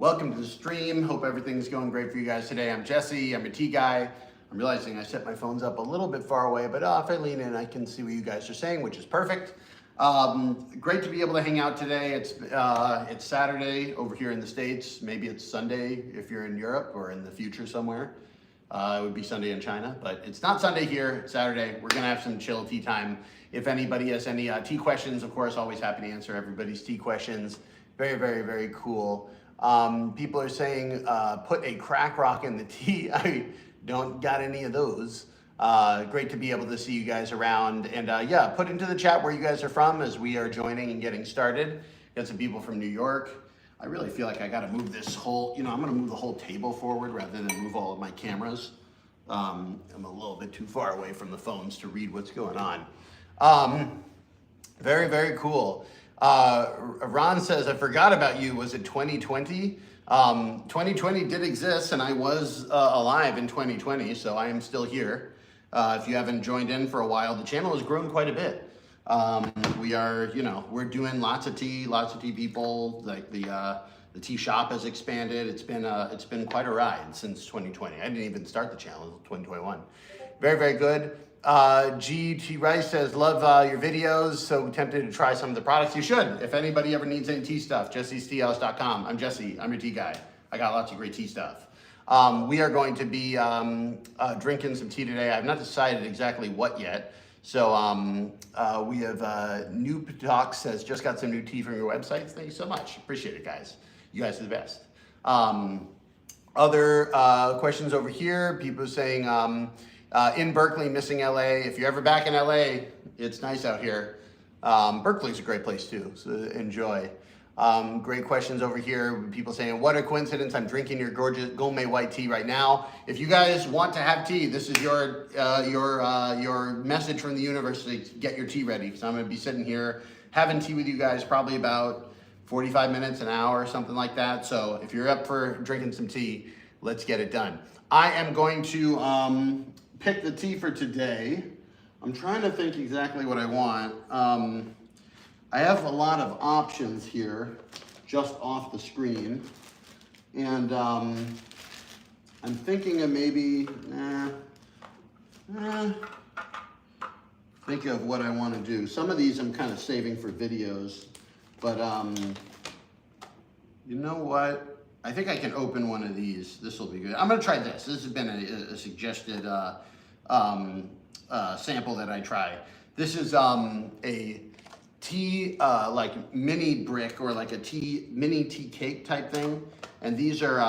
Welcome to the stream. Hope everything's going great for you guys today. I'm Jesse, I'm a tea guy. I'm realizing I set my phones up a little bit far away, but if I lean in, I can see what you guys are saying, which is perfect. Great to be able to hang out today. It's Saturday over here in the States. Maybe it's Sunday if you're in Europe or in the future somewhere. It would be Sunday in China, but it's not Sunday here, it's Saturday. We're gonna have some chill tea time. If anybody has any tea questions, of course, always happy to answer everybody's tea questions. Very, very, very cool. People are saying, put a crack rock in the tea. I don't got any of those. Great to be able to see you guys around. And yeah, put into the chat where you guys are from as we are joining and getting started. Got some people from New York. I really feel like I gotta move this whole, I'm gonna move the whole table forward rather than move all of my cameras. I'm a little bit too far away from the phones to read what's going on. Very, very cool. Ron says, I forgot about you. Was it 2020? 2020 did exist and I was alive in 2020, so I am still here. If you haven't joined in for a while, the channel has grown quite a bit. We are, we're doing lots of tea people, like the tea shop has expanded. It's been quite a ride since 2020. I didn't even start the channel until 2021. Very, very good. GT Rice says, love your videos. So tempted to try some of the products. You should. If anybody ever needs any tea stuff, jessesteahouse.com. I'm Jesse, I'm your tea guy. I got lots of great tea stuff. We are going to be drinking some tea today. I've not decided exactly what yet. So we have New Talk says, just got some new tea from your website. Thank you so much. Appreciate it, guys. You guys are the best. Other questions over here. People saying, in Berkeley, missing LA. If you're ever back in LA, it's nice out here. Berkeley's a great place too, so enjoy. Great questions over here. People saying, what a coincidence, I'm drinking your gorgeous gourmet white tea right now. If you guys want to have tea, this is your message from the universe to get your tea ready. So I'm gonna be sitting here having tea with you guys probably about 45 minutes, an hour, something like that. So if you're up for drinking some tea, let's get it done. I am going to pick the tea for today. I'm trying to think exactly what I want. I have a lot of options here just off the screen. And I'm thinking of maybe, think of what I want to do. Some of these I'm kind of saving for videos, but you know what? I think I can open one of these. This will be good. I'm gonna try this. This has been a suggested sample that I try. This is a tea like mini brick or like a mini tea cake type thing, and these are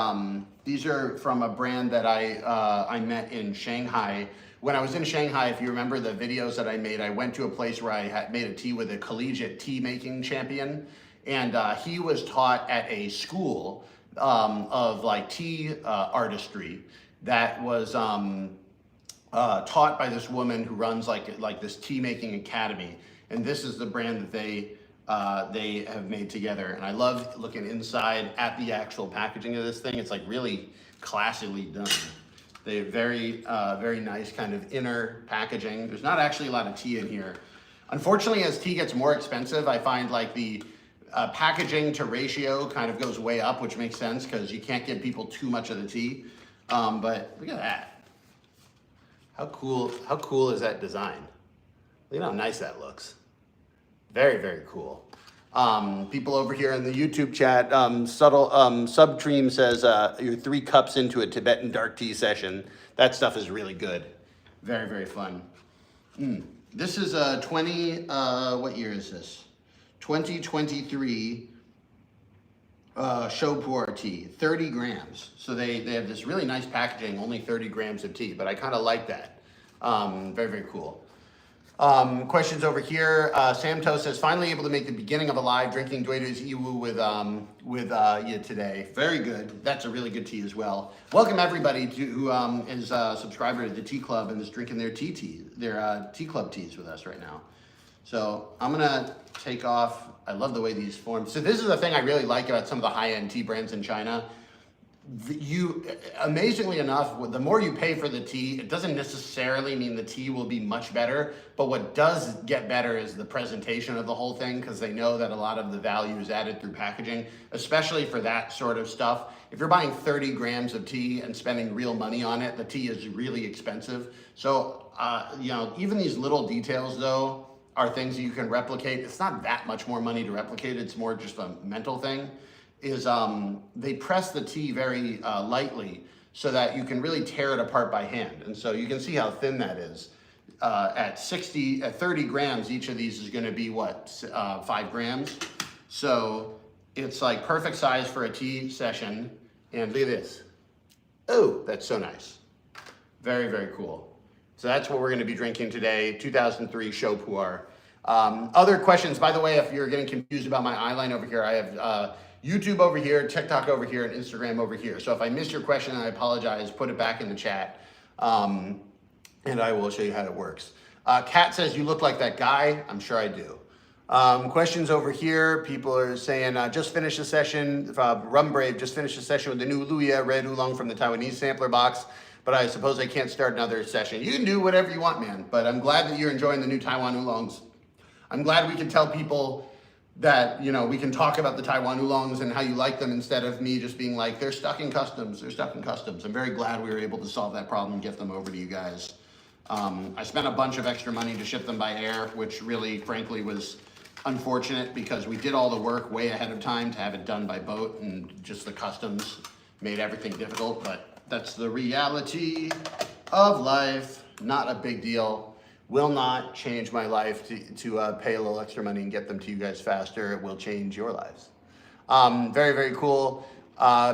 from a brand that I met in Shanghai. When I was in Shanghai, if you remember the videos that I made, I went to a place where I had made a tea with a collegiate tea making champion, and he was taught at a school of like tea artistry that was taught by this woman who runs like this tea making academy, and this is the brand that they have made together. And I love looking inside at the actual packaging of this thing. It's like really classically done. They have very very nice kind of inner packaging. There's not actually a lot of tea in here. Unfortunately, as tea gets more expensive, I find like the packaging to ratio kind of goes way up, which makes sense because you can't give people too much of the tea. But look at that. How cool is that design? Look at how nice that looks. Very, very cool. People over here in the YouTube chat, Subtream says, you're 3 cups into a Tibetan dark tea session. That stuff is really good. Very, very fun. This is a what year is this? 2023 Puer tea, 30 grams. So they have this really nice packaging, only 30 grams of tea, but I kind of like that. Very, very cool. Questions over here. Samto says, finally able to make the beginning of a live drinking Duedo's Iwu with you today. Very good. That's a really good tea as well. Welcome everybody who is a subscriber to the Tea Club and is drinking their tea club teas with us right now. So I'm gonna take off. I love the way these form. So this is the thing I really like about some of the high-end tea brands in China. amazingly enough, the more you pay for the tea, it doesn't necessarily mean the tea will be much better, but what does get better is the presentation of the whole thing, because they know that a lot of the value is added through packaging, especially for that sort of stuff. If you're buying 30 grams of tea and spending real money on it, the tea is really expensive. So, even these little details though are things that you can replicate. It's not that much more money to replicate, it's more just a mental thing. They press the tea very lightly so that you can really tear it apart by hand. And so you can see how thin that is. At 30 grams, each of these is gonna be what, 5 grams? So it's like perfect size for a tea session. And look at this. Oh, that's so nice. Very, very cool. So that's what we're gonna be drinking today, 2003 Show Puer. Other questions, by the way, if you're getting confused about my eye line over here, I have YouTube over here, TikTok over here, and Instagram over here. So if I missed your question, I apologize, put it back in the chat, and I will show you how it works. Kat says, you look like that guy. I'm sure I do. Questions over here. People are saying, just finished a session, Rum Brave just finished a session with the new Luya red oolong from the Taiwanese sampler box, but I suppose I can't start another session. You can do whatever you want, man, but I'm glad that you're enjoying the new Taiwan oolongs. I'm glad we can tell people that, we can talk about the Taiwan oolongs and how you like them instead of me just being like, they're stuck in customs, they're stuck in customs. I'm very glad we were able to solve that problem and get them over to you guys. I spent a bunch of extra money to ship them by air, which really, frankly, was unfortunate because we did all the work way ahead of time to have it done by boat, and just the customs made everything difficult, but that's the reality of life. Not a big deal. Will not change my life to pay a little extra money and get them to you guys faster. It will change your lives. Very, very cool.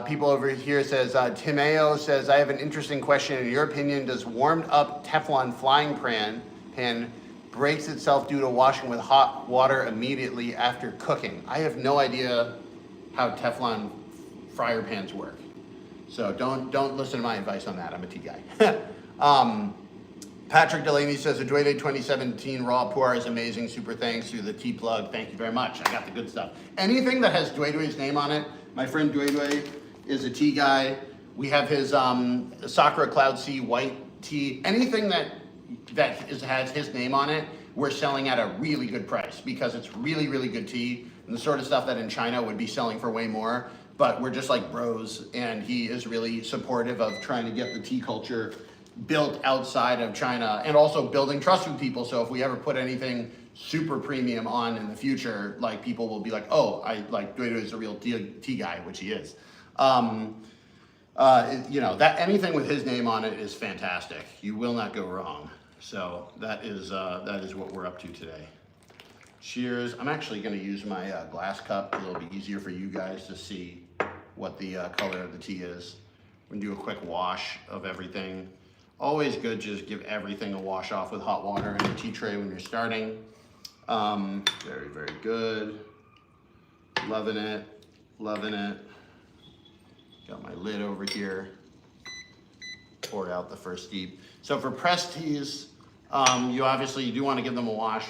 People over here says, Timeo says, I have an interesting question. In your opinion, does warmed up Teflon frying pan breaks itself due to washing with hot water immediately after cooking? I have no idea how Teflon fryer pans work. So don't listen to my advice on that. I'm a tea guy. Patrick Delaney says, Aduede 2017 Raw Puer is amazing. Super thanks to the tea plug. Thank you very much. I got the good stuff. Anything that has Duedue's name on it, my friend Duedue is a tea guy. We have his Sakura Cloud Sea white tea. Anything that has his name on it, we're selling at a really good price because it's really, really good tea and the sort of stuff that in China would be selling for way more. But we're just like bros, and he is really supportive of trying to get the tea culture built outside of China and also building trust with people. So if we ever put anything super premium on in the future, like people will be like, oh, I like Duedue is a real tea guy, which he is. That anything with his name on it is fantastic. You will not go wrong. So that is what we're up to today. Cheers. I'm actually going to use my glass cup. It'll be easier for you guys to see what the color of the tea is. We're going to do a quick wash of everything. Always good to just give everything a wash off with hot water in a tea tray when you're starting. Very, very good. Loving it, loving it. Got my lid over here. Poured out the first steep. So for pressed teas, you do want to give them a wash.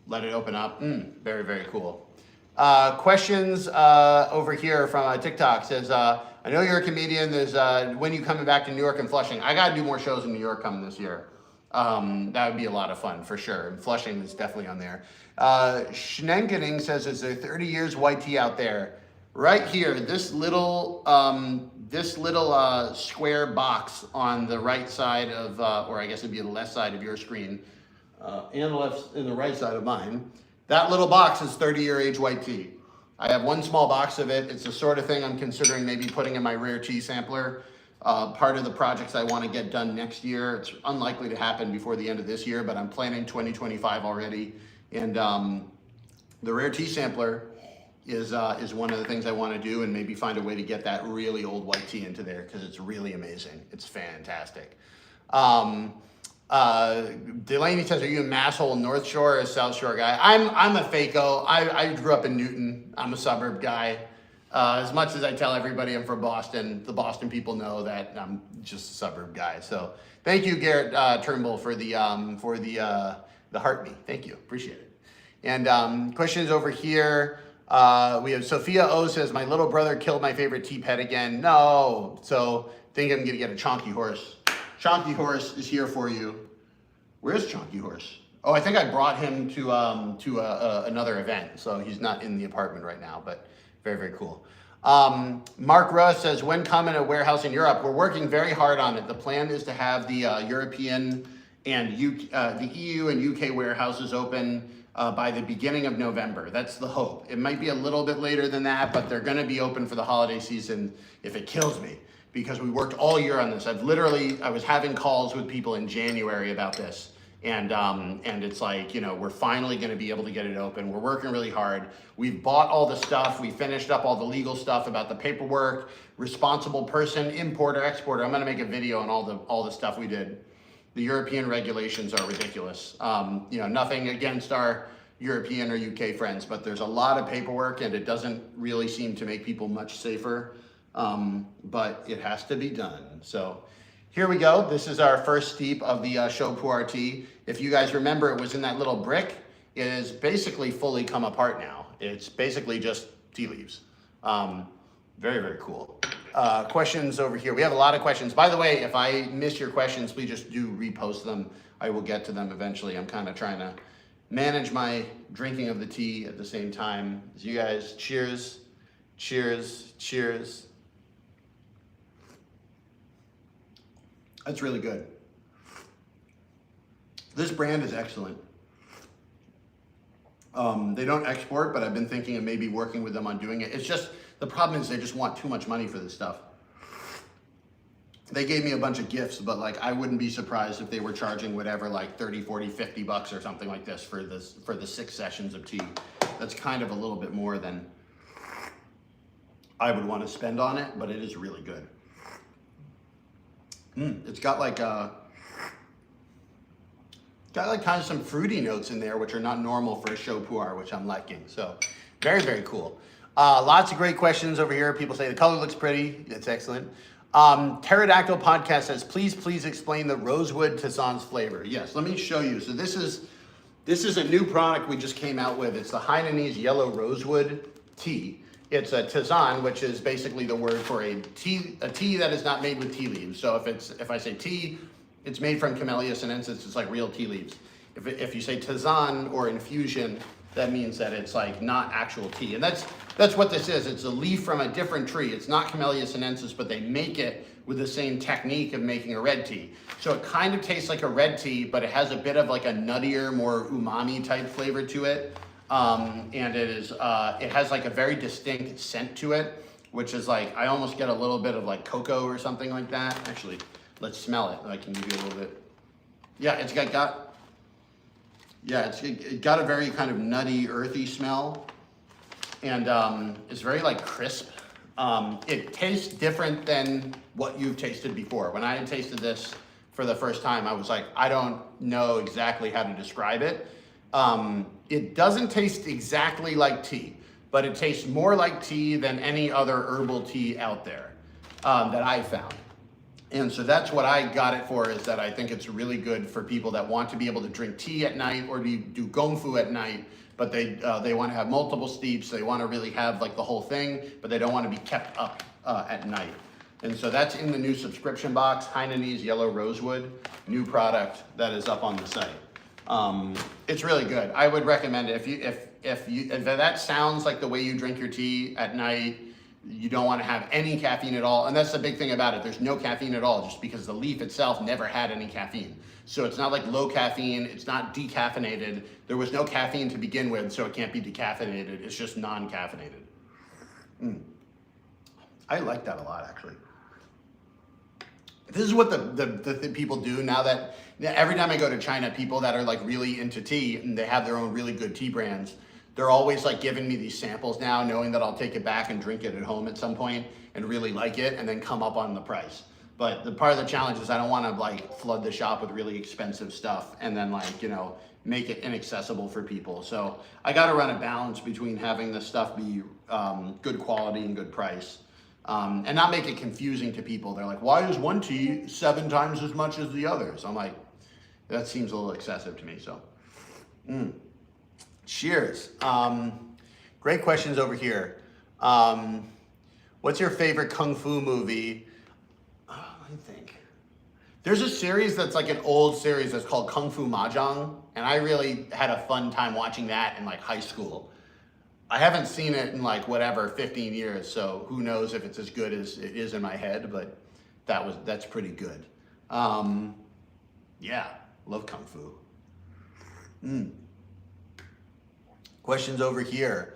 Let it open up. Very, very cool. Questions over here from TikTok says, I know you're a comedian. There's when you coming back to New York and Flushing? I got to do more shows in New York coming this year. That would be a lot of fun for sure. And Flushing is definitely on there. Schnenkening says, is there 30 years white tea out there? Right here, this little square box on the right side of, or I guess it'd be the left side of your screen, and the right side of mine. That little box is 30-year age white tea. I have one small box of it. It's the sort of thing I'm considering maybe putting in my rare tea sampler. Part of the projects I want to get done next year. It's unlikely to happen before the end of this year, but I'm planning 2025 already. And the rare tea sampler is one of the things I want to do, and maybe find a way to get that really old white tea into there because it's really amazing. It's fantastic. Delaney says, are you a Masshole North Shore or South Shore guy? I'm a FACO. I grew up in Newton. I'm a suburb guy. As much as I tell everybody I'm from Boston, the Boston people know that I'm just a suburb guy. So thank you, Garrett Turnbull, for the heart me. Thank you, appreciate it. And questions over here. We have Sophia O says, my little brother killed my favorite tea pet again. No. So think I'm gonna get a Chonky horse. Chonky horse is here for you. Where's Chonky horse? Oh, I think I brought him to another event, so he's not in the apartment right now, but very, very cool. Mark Russ says, when coming a warehouse in Europe? We're working very hard on it. The plan is to have the European and the EU and UK warehouses open by the beginning of November. That's the hope. It might be a little bit later than that, but they're gonna be open for the holiday season if it kills me, because we worked all year on this. I was having calls with people in January about this. And it's like, you know, we're finally going to be able to get it open. We're working really hard. We've bought all the stuff. We finished up all the legal stuff about the paperwork, responsible person, importer, exporter. I'm going to make a video on all the stuff we did. The European regulations are ridiculous. You know, nothing against our European or UK friends, but there's a lot of paperwork and it doesn't really seem to make people much safer. But it has to be done. So here we go. This is our first steep of the Puer tea. If you guys remember, it was in that little brick. It is basically fully come apart now. It's basically just tea leaves. Very, very cool. Questions over here. We have a lot of questions. By the way, if I miss your questions, please just do repost them. I will get to them eventually. I'm kind of trying to manage my drinking of the tea at the same time as you guys. Cheers, cheers, cheers. That's really good. This brand is excellent. They don't export, but I've been thinking of maybe working with them on doing it. It's just, the problem is they just want too much money for this stuff. They gave me a bunch of gifts, but like I wouldn't be surprised if they were charging whatever, like 30, 40, 50 bucks or something like this for the 6 sessions of tea. That's kind of a little bit more than I would want to spend on it, but it is really good. It's got like kind of some fruity notes in there, which are not normal for a Puer, which I'm liking. So very, very cool. Lots of great questions over here. People say the color looks pretty. It's excellent. Pterodactyl Podcast says, please explain the Rosewood Tissane's flavor. Yes, let me show you. So this is a new product we just came out with. It's the Taiwanese yellow rosewood tea. It's a tisane, which is basically the word for a tea that is not made with tea leaves. So if I say tea, it's made from Camellia sinensis. It's like real tea leaves. If you say tisane or infusion, that means that it's like not actual tea. And that's what this is. It's a leaf from a different tree. It's not Camellia sinensis, but they make it with the same technique of making a red tea. So it kind of tastes like a red tea, but it has a bit of like a nuttier, more umami type flavor to it. And it has like a very distinct scent to it, which is like, I almost get a little bit of like cocoa or something like that. Actually, let's smell it. I can give you a little bit. Yeah, it's got a very kind of nutty, earthy smell. And it's very like crisp. It tastes different than what you've tasted before. When I had tasted this for the first time, I was like, I don't know exactly how to describe it. It doesn't taste exactly like tea, but it tastes more like tea than any other herbal tea out there that I found. And so that's what I got it for, is that I think it's really good for people that want to be able to drink tea at night or do gongfu at night, but they want to have multiple steeps. They want to really have like the whole thing, but they don't want to be kept up at night. And so that's in the new subscription box, Taiwanese Yellow Rosewood, new product that is up on the site. It's really good. I would recommend it. If that sounds like the way you drink your tea at night, you don't want to have any caffeine at all. And that's the big thing about it. There's no caffeine at all, just because the leaf itself never had any caffeine. So it's not like low caffeine. It's not decaffeinated. There was no caffeine to begin with, so it can't be decaffeinated. It's just non-caffeinated. I like that a lot, actually. This is what the people do now that every time I go to China, people that are like really into tea and they have their own really good tea brands, they're always like giving me these samples now, knowing that I'll take it back and drink it at home at some point and really like it and then come up on the price. But the part of the challenge is I don't want to like flood the shop with really expensive stuff and then like, you know, make it inaccessible for people. So I got to run a balance between having this stuff be good quality and good price. And not make it confusing to people. They're like, why is one tea 7 times as much as the others? I'm like, that seems a little excessive to me, so. Cheers. Great questions over here. What's your favorite Kung Fu movie? Let me think. There's a series that's like an old series that's called Kung Fu Mahjong, and I really had a fun time watching that in like high school. I haven't seen it in like whatever 15 years, so who knows if it's as good as it is in my head, but that's pretty good. Yeah, love Kung Fu. Questions over here.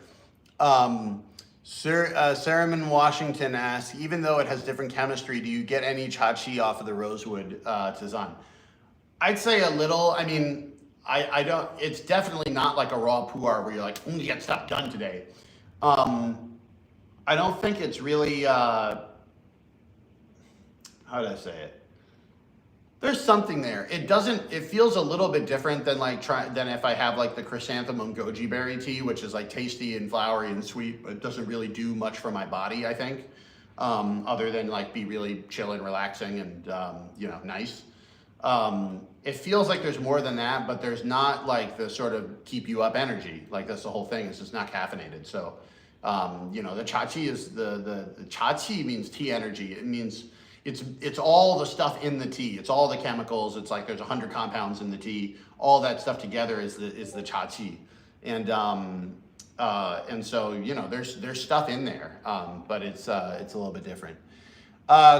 Saraman Washington asks, even though it has different chemistry, do you get any chachi off of the Rosewood tisane? I'd say a little. I mean, I don't, it's definitely not like a raw puer where you're like, you get stuff done today. I don't think it's really, how do I say it? There's something there. It feels a little bit different than than if I have like the chrysanthemum goji berry tea, which is like tasty and flowery and sweet, but it doesn't really do much for my body, I think, other than like be really chill and relaxing and, nice. It feels like there's more than that, but there's not like the sort of keep you up energy. Like that's the whole thing, it's just not caffeinated. So, the chachi is the chachi means tea energy. It means it's all the stuff in the tea. It's all the chemicals. It's like there's 100 compounds in the tea. All that stuff together is the chachi. And so, there's stuff in there, but it's a little bit different.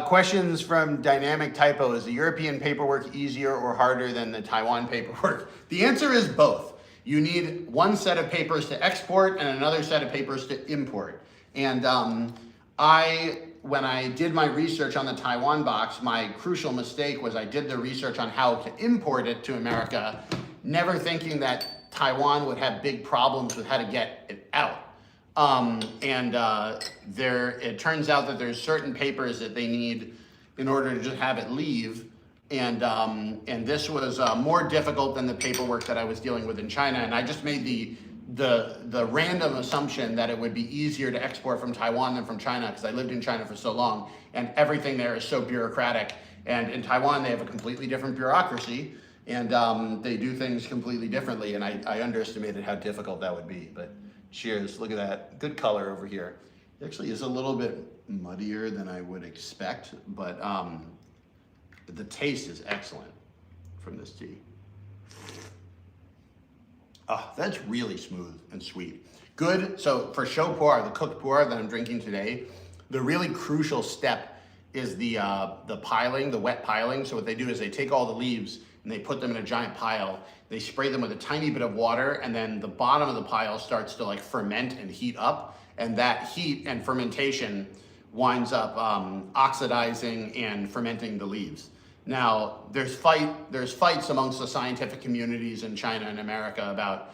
Questions from Dynamic Typo. Is the European paperwork easier or harder than the Taiwan paperwork? The answer is both. You need one set of papers to export and another set of papers to import. And when I did my research on the Taiwan box, my crucial mistake was I did the research on how to import it to America, never thinking that Taiwan would have big problems with how to get it out. It turns out that there's certain papers that they need in order to just have it leave. And this was more difficult than the paperwork that I was dealing with in China. And I just made the random assumption that it would be easier to export from Taiwan than from China because I lived in China for so long and everything there is so bureaucratic. And in Taiwan, they have a completely different bureaucracy and they do things completely differently. And I underestimated how difficult that would be. But cheers, look at that. Good color over here. It actually is a little bit muddier than I would expect, but the taste is excellent from this tea. Oh, that's really smooth and sweet. Good, so for show puer, the cooked puer that I'm drinking today, the really crucial step is the piling, the wet piling. So what they do is they take all the leaves and they put them in a giant pile. They spray them with a tiny bit of water and then the bottom of the pile starts to like ferment and heat up. And that heat and fermentation winds up oxidizing and fermenting the leaves. Now, there's fights amongst the scientific communities in China and America about,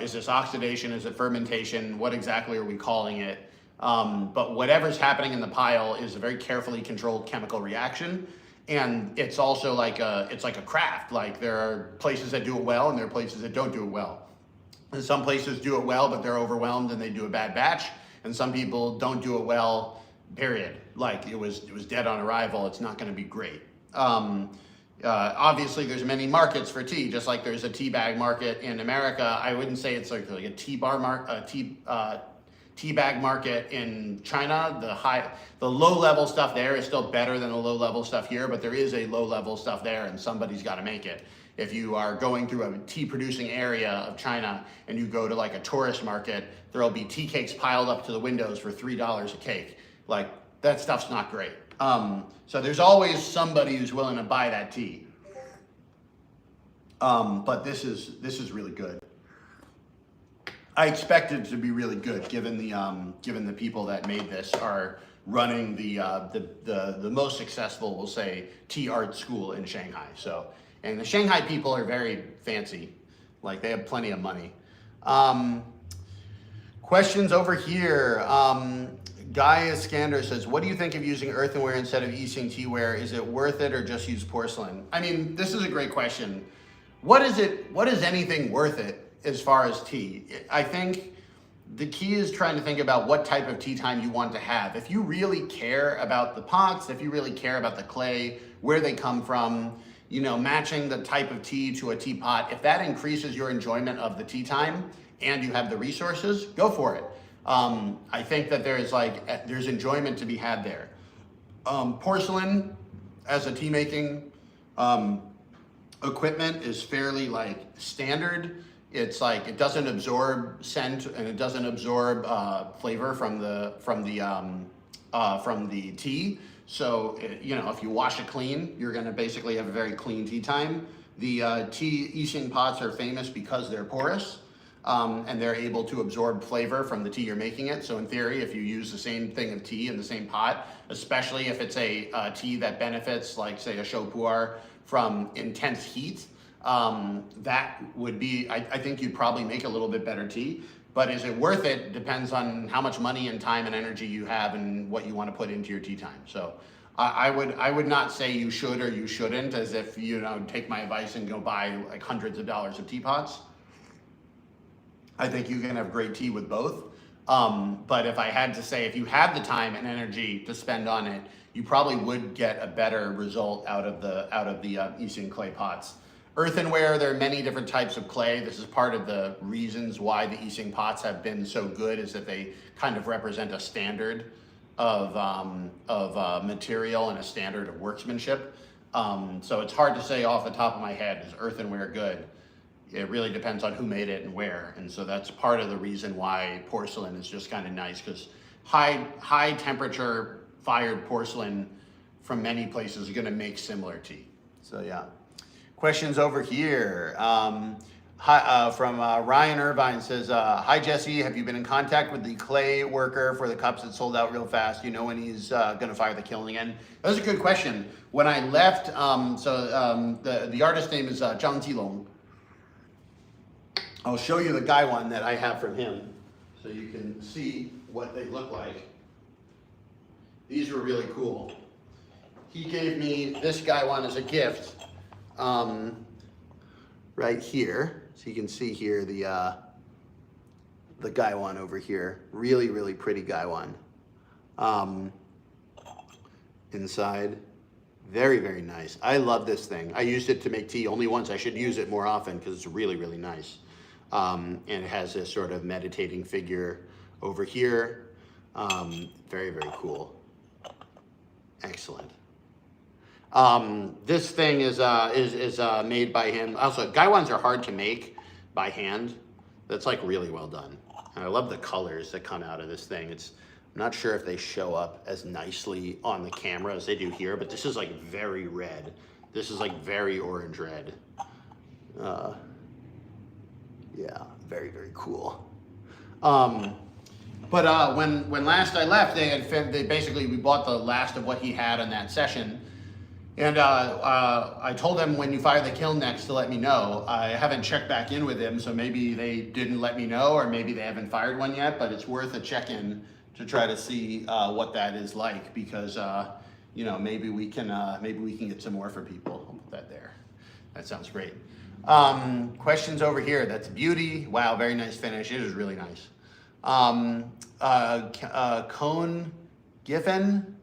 is this oxidation, is it fermentation, what exactly are we calling it? But whatever's happening in the pile is a very carefully controlled chemical reaction. And it's also it's like a craft. Like there are places that do it well and there are places that don't do it well. And some places do it well, but they're overwhelmed and they do a bad batch. And some people don't do it well, period. Like it was dead on arrival. It's not going to be great. Obviously, there's many markets for tea, just like there's a tea bag market in America. I wouldn't say it's like a tea bag market in China. The low level stuff there is still better than the low level stuff here, but there is a low level stuff there, and somebody's got to make it. If you are going through a tea producing area of China and you go to like a tourist market, there'll be tea cakes piled up to the windows for $3 a cake. Like that stuff's not great. So there's always somebody who's willing to buy that tea. But this is really good. I expected it to be really good, given the people that made this are running the most successful, we'll say, tea art school in Shanghai. So, and the Shanghai people are very fancy, like they have plenty of money. Questions over here. Guy Iskander says, what do you think of using earthenware instead of using teaware? Is it worth it or just use porcelain? I mean, this is a great question. What is anything worth it as far as tea? I think the key is trying to think about what type of tea time you want to have. If you really care about the pots, if you really care about the clay, where they come from, matching the type of tea to a teapot, if that increases your enjoyment of the tea time, and you have the resources, go for it. I think that there's enjoyment to be had there. Porcelain as a tea making equipment is fairly like standard. It's like it doesn't absorb scent and it doesn't absorb flavor from the tea. So if you wash it clean, you're going to basically have a very clean tea time. The tea Ising pots are famous because they're porous. And they're able to absorb flavor from the tea you're making it. So in theory, if you use the same thing of tea in the same pot, especially if it's a tea that benefits, like say a Puer from intense heat, that would be, I think you'd probably make a little bit better tea. But is it worth it? Depends on how much money and time and energy you have and what you want to put into your tea time. So I would not say you should or you shouldn't, as if, take my advice and go buy like hundreds of dollars of teapots. I think you can have great tea with both. But if I had to say, if you had the time and energy to spend on it, you probably would get a better result out of the Ising clay pots. Earthenware, there are many different types of clay. This is part of the reasons why the Ising pots have been so good, is that they kind of represent a standard of material and a standard of workmanship. So it's hard to say off the top of my head, is earthenware good? It really depends on who made it and where. And so that's part of the reason why porcelain is just kind of nice, because high temperature fired porcelain from many places is going to make similar tea. So yeah. Questions over here. From Ryan Irvine says, hi Jesse, have you been in contact with the clay worker for the cups that sold out real fast? You know when he's going to fire the kiln again? That was a good question. When I left, the artist name is Zhang Jilong. I'll show you the gaiwan that I have from him so you can see what they look like. These were really cool. He gave me this gaiwan as a gift right here. So you can see here the gaiwan over here. Really, really pretty gaiwan. Inside, very, very nice. I love this thing. I used it to make tea only once. I should use it more often because it's really, really nice. And it has this sort of meditating figure over here. Very, very cool. Excellent. This thing is made by him. Also, gaiwans are hard to make by hand. That's like really well done. And I love the colors that come out of this thing. I'm not sure if they show up as nicely on the camera as they do here, but this is like very red. This is like very orange red. Yeah, very, very cool. But when last I left, we bought the last of what he had on that session. And I told them, when you fire the kiln next, to let me know. I haven't checked back in with him, so maybe they didn't let me know, or maybe they haven't fired one yet, but it's worth a check-in to try to see what that is like, because maybe we can get some more for people. I'll put that there. That sounds great. Questions over here. That's beauty. Wow, very nice finish. It is really nice. Cone Giffen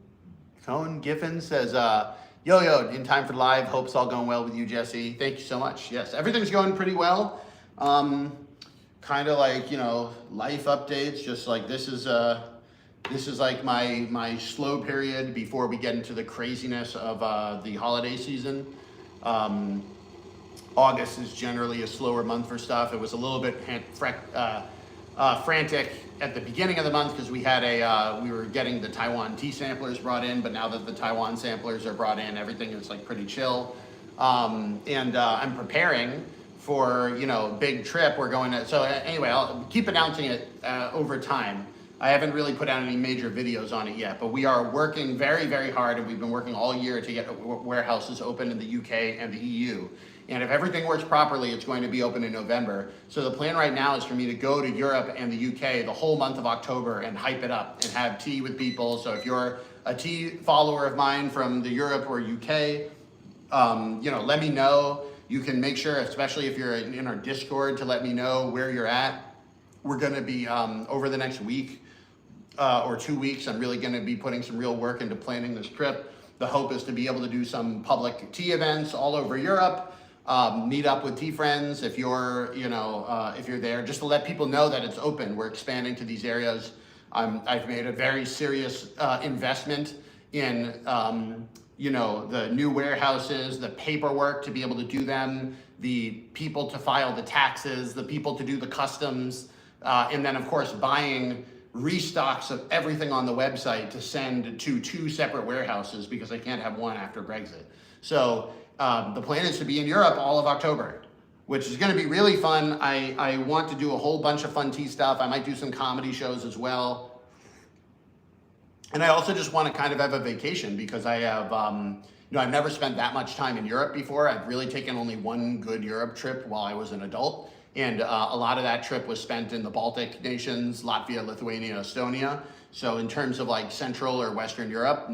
says, yo, in time for live. Hope it's all going well with you, Jesse. Thank you so much. Yes, everything's going pretty well. Kind of like, life updates. Just like this is like my slow period before we get into the craziness of the holiday season. August is generally a slower month for stuff. It was a little bit frantic at the beginning of the month because we were getting the Taiwan tea samplers brought in, but now that the Taiwan samplers are brought in, everything is like pretty chill. And I'm preparing for, big trip. We're going to, so anyway, I'll keep announcing it over time. I haven't really put out any major videos on it yet, but we are working very, very hard, and we've been working all year to get warehouses open in the UK and the EU. And if everything works properly, it's going to be open in November. So the plan right now is for me to go to Europe and the UK the whole month of October and hype it up and have tea with people. So if you're a tea follower of mine from the Europe or UK, let me know. You can make sure, especially if you're in our Discord, to let me know where you're at. We're going to be, over the next week or 2 weeks, I'm really going to be putting some real work into planning this trip. The hope is to be able to do some public tea events all over Europe. Meet up with tea friends if you're, if you're there, just to let people know that it's open. We're expanding to these areas. I've made a very serious investment in, the new warehouses, the paperwork to be able to do them, the people to file the taxes, the people to do the customs, and then of course buying restocks of everything on the website to send to 2 separate warehouses because I can't have one after Brexit. So the plan is to be in Europe all of October, which is going to be really fun. I want to do a whole bunch of fun tea stuff. I might do some comedy shows as well. And I also just want to kind of have a vacation because I have, I've never spent that much time in Europe before. I've really taken only one good Europe trip while I was an adult. And a lot of that trip was spent in the Baltic nations, Latvia, Lithuania, Estonia. So in terms of like Central or Western Europe,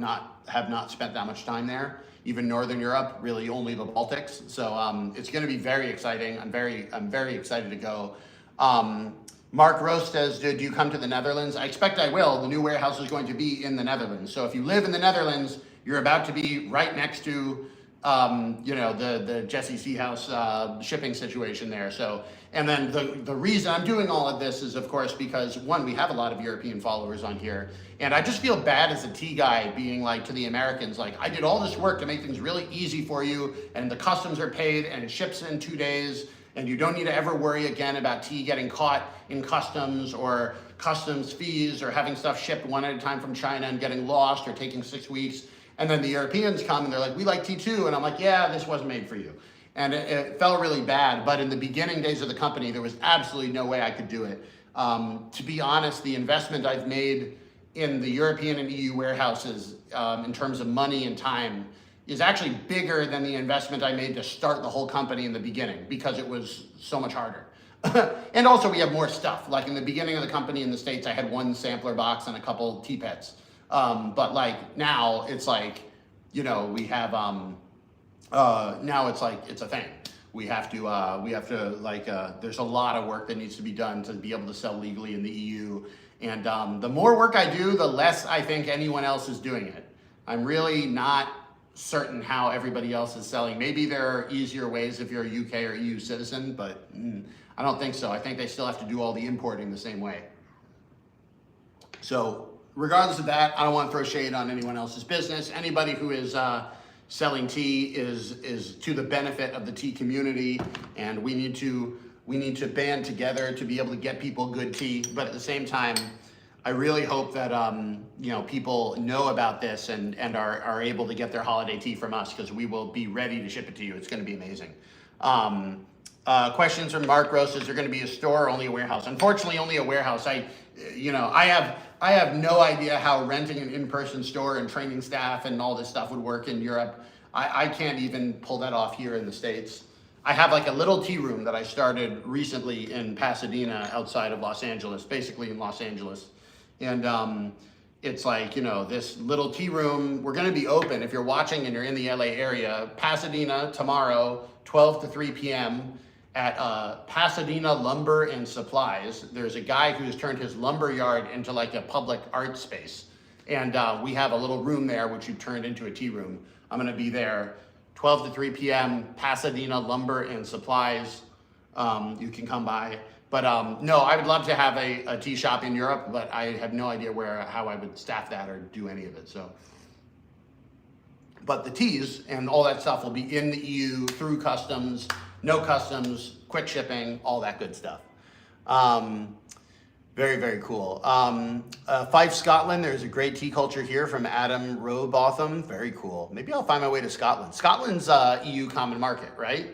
have not spent that much time there. Even Northern Europe, really only the Baltics. So it's going to be very exciting. I'm very excited to go. Mark Rose says, do you come to the Netherlands? I expect I will. The new warehouse is going to be in the Netherlands. So if you live in the Netherlands, you're about to be right next to, the Jesse Seahouse shipping situation there. So, and then the reason I'm doing all of this is, of course, because one, we have a lot of European followers on here. And I just feel bad as a tea guy being like to the Americans, like, I did all this work to make things really easy for you, and the customs are paid, and it ships in 2 days, and you don't need to ever worry again about tea getting caught in customs or customs fees or having stuff shipped one at a time from China and getting lost or taking 6 weeks. And then the Europeans come and they're like, we like tea too. And I'm like, yeah, this wasn't made for you. And it felt really bad. But in the beginning days of the company, there was absolutely no way I could do it. To be honest, the investment I've made in the European and EU warehouses in terms of money and time is actually bigger than the investment I made to start the whole company in the beginning because it was so much harder. And also we have more stuff. Like in the beginning of the company in the States, I had 1 sampler box and a couple teapots. But like now it's like, we have, now it's like, it's a thing. We have to there's a lot of work that needs to be done to be able to sell legally in the EU. And the more work I do, the less I think anyone else is doing it. I'm really not certain how everybody else is selling. Maybe there are easier ways if you're a UK or EU citizen, but I don't think so. I think they still have to do all the importing the same way. So regardless of that, I don't want to throw shade on anyone else's business. Anybody who is selling tea is to the benefit of the tea community, and we need to band together to be able to get people good tea. But at the same time, I really hope that people know about this and are able to get their holiday tea from us, because we will be ready to ship it to you. It's going to be amazing. Questions from Mark Gross: is there going to be a store or only a warehouse? Unfortunately, only a warehouse. I have no idea how renting an in-person store and training staff and all this stuff would work in Europe. I can't even pull that off here in the States. I have like a little tea room that I started recently in Pasadena outside of Los Angeles, basically in Los Angeles. And it's like, this little tea room, we're gonna be open. If you're watching and you're in the LA area, Pasadena tomorrow, 12 to 3 p.m. at Pasadena Lumber and Supplies. There's a guy who's turned his lumber yard into like a public art space. And we have a little room there, which we've turned into a tea room. I'm gonna be there 12 to 3 p.m., Pasadena Lumber and Supplies. You can come by. But no, I would love to have a tea shop in Europe, but I have no idea how I would staff that or do any of it. So, but the teas and all that stuff will be in the EU through customs, no customs, quick shipping, all that good stuff. Very, very cool. Fife, Scotland, there's a great tea culture here from Adam Robotham. Very cool. Maybe I'll find my way to Scotland. Scotland's EU common market, right?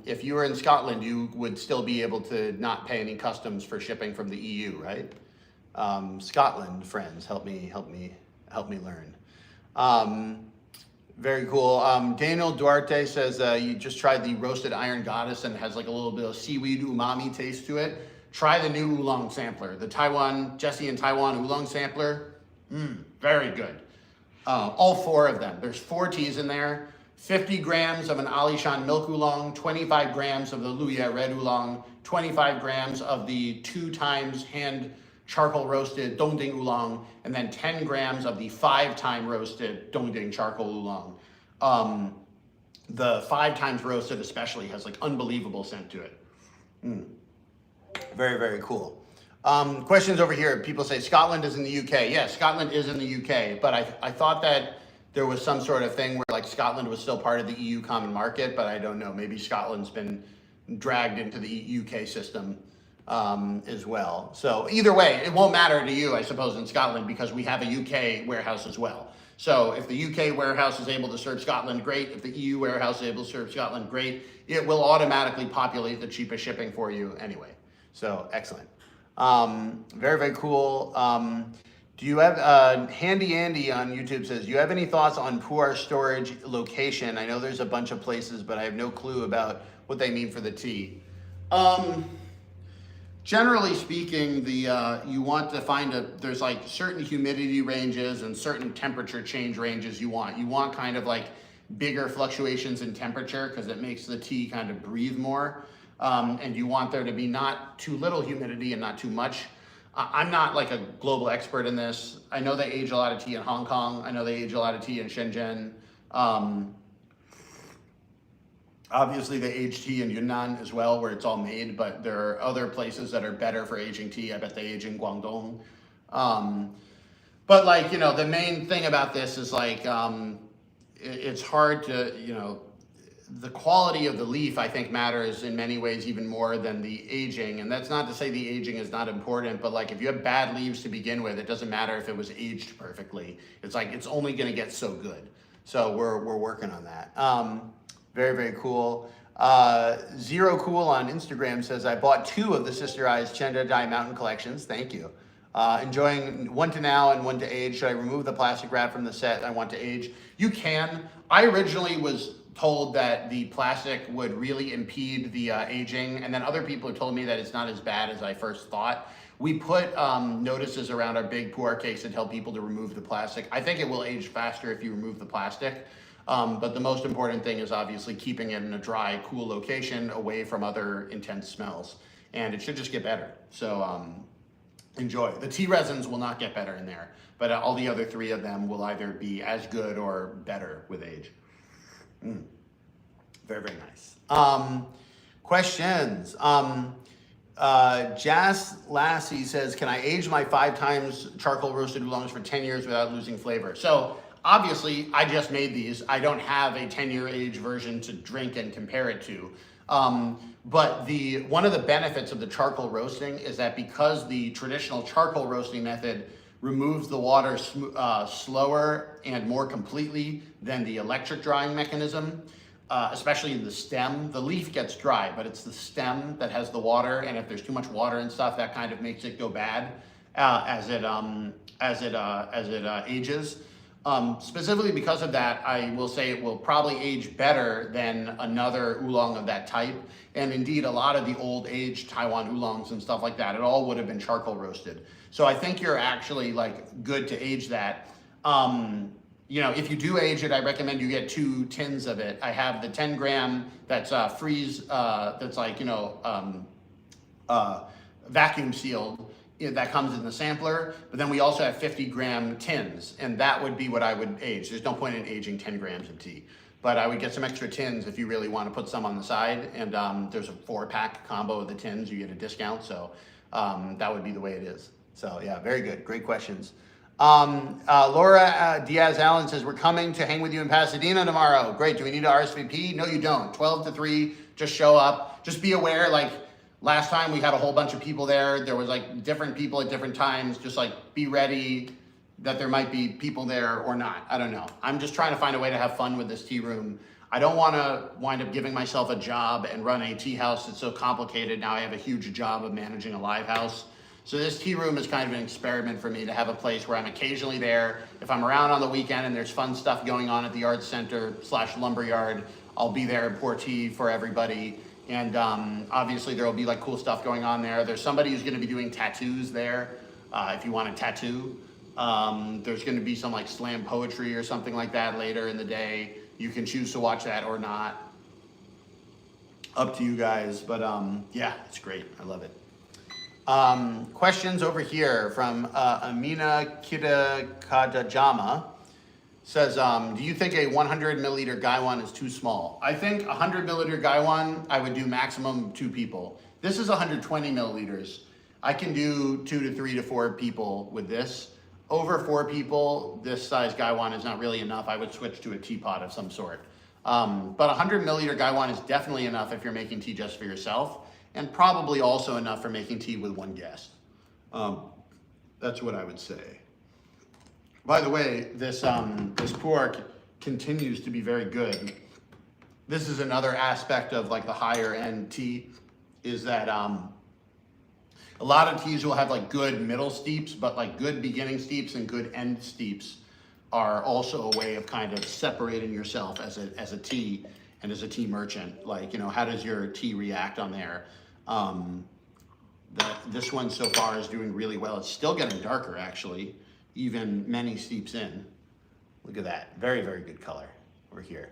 If you were in Scotland, you would still be able to not pay any customs for shipping from the EU, right? Scotland, friends, help me learn. Very cool. Daniel Duarte says you just tried the roasted iron goddess and it has like a little bit of seaweed umami taste to it. Try the new oolong sampler, the Jesse and Taiwan oolong sampler. Very good. All 4 of them. There's 4 teas in there. 50 grams of an Alishan milk oolong, 25 grams of the Luya red oolong, 25 grams of the 2 times hand charcoal roasted Dongding oolong, and then 10 grams of the 5-time roasted Dongding charcoal oolong. The 5 times roasted especially has like unbelievable scent to it. Very, very cool. Questions over here. People say Scotland is in the UK. Yeah, Scotland is in the UK, but I thought that there was some sort of thing where like Scotland was still part of the EU common market, but I don't know. Maybe Scotland's been dragged into the UK system as well. So either way, it won't matter to you, I suppose, in Scotland because we have a UK warehouse as well. So if the UK warehouse is able to serve Scotland, great. If the EU warehouse is able to serve Scotland, great. It will automatically populate the cheapest shipping for you anyway. So excellent. Very, very cool. Do you have, Handy Andy on YouTube says, do you have any thoughts on Puer storage location? I know there's a bunch of places, but I have no clue about what they mean for the tea. Generally speaking, you want to find there's like certain humidity ranges and certain temperature change ranges you want. You want kind of like bigger fluctuations in temperature because it makes the tea kind of breathe more. And you want there to be not too little humidity and not too much. I'm not like a global expert in this. I know they age a lot of tea in Hong Kong. I know they age a lot of tea in Shenzhen. Obviously they age tea in Yunnan as well, where it's all made, but there are other places that are better for aging tea. I bet they age in Guangdong. But like, you know, the main thing about this is like, it's hard to, you know, the quality of the leaf, I think, matters in many ways even more than the aging. And that's not to say the aging is not important, but like if you have bad leaves to begin with, it doesn't matter if it was aged perfectly. It's like, it's only gonna get so good. So we're working on that. Very, very cool. Zero Cool on Instagram says, I bought 2 of the Sister Eyes Chendai Mountain collections. Thank you. Enjoying one to now and one to age. Should I remove the plastic wrap from the set I want to age? You can. I originally was told that the plastic would really impede the aging, and then other people told me that it's not as bad as I first thought. We put notices around our big Puer case that tell people to remove the plastic. I think it will age faster if you remove the plastic, but the most important thing is obviously keeping it in a dry, cool location away from other intense smells, and it should just get better. So enjoy. The tea resins will not get better in there, but all the other 3 of them will either be as good or better with age. Very, very nice. Questions. Jas Lassie says, can I age my 5 times charcoal roasted oolongs for 10 years without losing flavor? So obviously I just made these. I don't have a 10-year age version to drink and compare it to. But one of the benefits of the charcoal roasting is that because the traditional charcoal roasting method removes the water slower and more completely than the electric drying mechanism, especially in the stem. The leaf gets dry, but it's the stem that has the water, and if there's too much water and stuff, that kind of makes it go bad as it ages. Specifically because of that, I will say it will probably age better than another oolong of that type. And indeed, a lot of the old aged Taiwan oolongs and stuff like that, it all would have been charcoal roasted. So I think you're actually like good to age that. You know, if you do age it, I recommend you get 2 tins of it. I have the 10 gram that's that's like, you know, vacuum sealed. That comes in the sampler, but then we also have 50-gram tins, and that would be what I would age. There's no point in aging 10 grams of tea, but I would get some extra tins if you really want to put some on the side, and there's a 4-pack combo of the tins, you get a discount, so that would be the way it is. So yeah, very good, great questions. Laura Diaz-Allen says, we're coming to hang with you in Pasadena tomorrow. Great, do we need to RSVP? No, you don't. 12 to 3, just show up. Just be aware, like, last time we had a whole bunch of people there. There was like different people at different times. Just like be ready that there might be people there or not. I don't know. I'm just trying to find a way to have fun with this tea room. I don't want to wind up giving myself a job and run a tea house that's so complicated. Now I have a huge job of managing a live house. So this tea room is kind of an experiment for me to have a place where I'm occasionally there. If I'm around on the weekend and there's fun stuff going on at the Arts Center / Lumberyard, I'll be there and pour tea for everybody. And obviously there will be like cool stuff going on there. There's somebody who's gonna be doing tattoos there, if you want a tattoo. There's gonna be some like slam poetry or something like that later in the day. You can choose to watch that or not. Up to you guys, but yeah, it's great, I love it. Questions over here from Amina Kitakadajama. says, do you think a 100 milliliter gaiwan is too small? I think 100 milliliter gaiwan, I would do maximum 2 people. This is 120 milliliters. I can do 2 to 3 to 4 people with this. Over 4 people, this size gaiwan is not really enough. I would switch to a teapot of some sort. But 100 milliliter gaiwan is definitely enough if you're making tea just for yourself, and probably also enough for making tea with 1 guest. That's what I would say. By the way, this Puer continues to be very good. This is another aspect of like the higher end tea, is that a lot of teas will have like good middle steeps, but like good beginning steeps and good end steeps are also a way of kind of separating yourself as a tea and as a tea merchant. Like, you know, how does your tea react on there? This one so far is doing really well. It's still getting darker actually, even many steeps in. Look at that, very, very good color over here.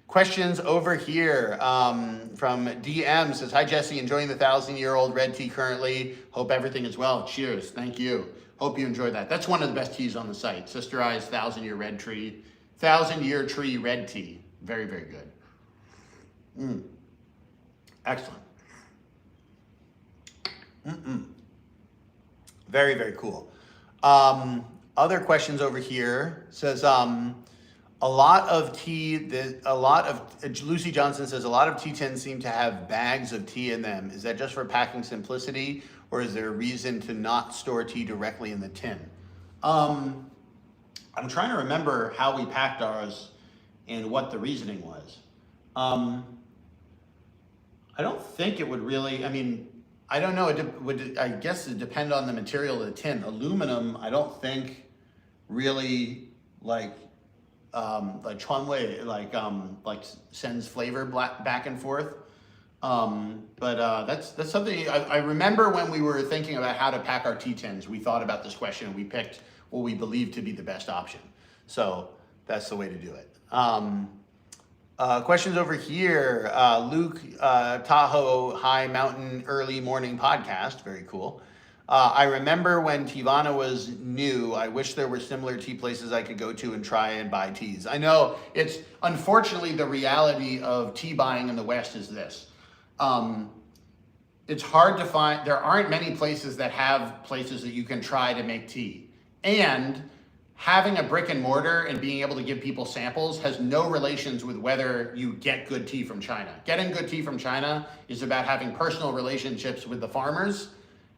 Questions over here from DM says, hi Jesse, enjoying the 1,000-year-old red tea currently. Hope everything is well. Cheers, thank you. Hope you enjoy that. That's one of the best teas on the site. Sister Eye's 1,000-year tree red tea. Very, very good. Excellent. Very, very cool. Other questions over here says, Lucy Johnson says, a lot of tea tins seem to have bags of tea in them. Is that just for packing simplicity, or is there a reason to not store tea directly in the tin? I'm trying to remember how we packed ours and what the reasoning was. I don't think it would really, I mean, I don't know, I guess it depend on the material of the tin. Aluminum, I don't think really like chuanwei, like sends flavor back and forth. That's something I remember when we were thinking about how to pack our tea tins. We thought about this question and we picked what we believed to be the best option. So that's the way to do it. Questions over here. Luke, Tahoe High Mountain Early Morning Podcast. Very cool. I remember when Tivana was new, I wish there were similar tea places I could go to and try and buy teas. I know it's unfortunately the reality of tea buying in the West is this. It's hard to find, there aren't many places that have places that you can try to make tea. And having a brick and mortar and being able to give people samples has no relations with whether you get good tea from China. Getting good tea from China is about having personal relationships with the farmers,